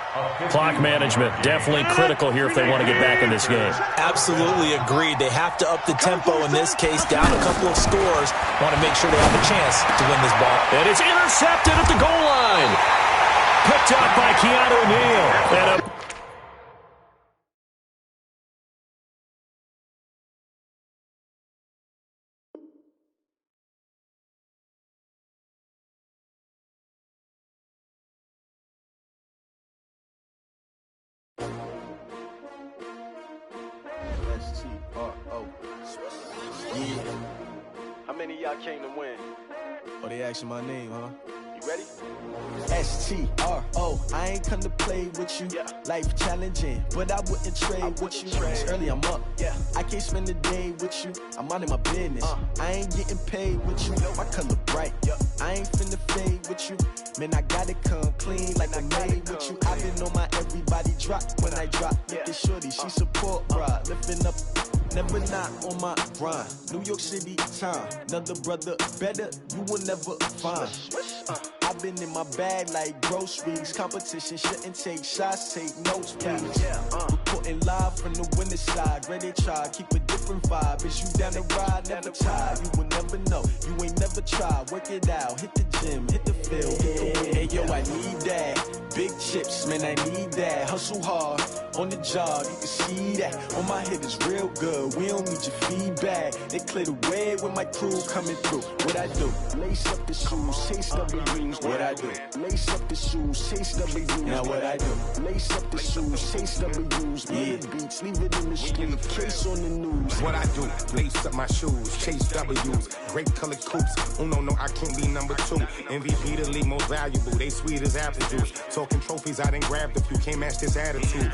Clock management definitely critical here if they want to get back in this game. Absolutely agreed. They have to up the tempo in this case, down a couple of scores. Want to make sure they have a chance to win this ball. And it's intercepted at the goal line. Picked up by Keanu Neal. And a How many of y'all came to win? Oh, they asking my name, huh? You ready? STRO, I ain't come to play with you. Life challenging, but I wouldn't trade with you. It's early, I'm up. I can't spend the day with you. I'm minding my business. I ain't getting paid with you. My color bright. I ain't finna fade with you. Man, I gotta come clean like I made with you. I've been on my everybody drop when I drop. Look at shorty, she support ride. Lifting up, never not on my grind. New York City time, another brother better you will never find. I've been in my bag like groceries. Competition shouldn't take shots, take notes, please. Reporting live from the winter side. Ready to try, keep a different vibe. Is you down the ride, never tired. You will never know, you ain't never tried. Work it out, hit the gym, hit the field, hit the win. Hey yo, I need that. Big chips, man, I need that. Hustle hard, on the job, you can see that. On my head is real good, we don't need your feedback. They clear the way with my crew coming through. What I do? Lace up the shoes, chase W's. What I do? Lace up the shoes, chase W's. Now what I do? Lace up the shoes, chase W's. Big beats, leave it in the street, case on the news. What I do? Lace up my shoes, chase W's. Great colored coops. No, I can't be number 2. MVP the league most valuable. They sweet as apple juice. Talking trophies, I done grabbed a few. Can't match this attitude.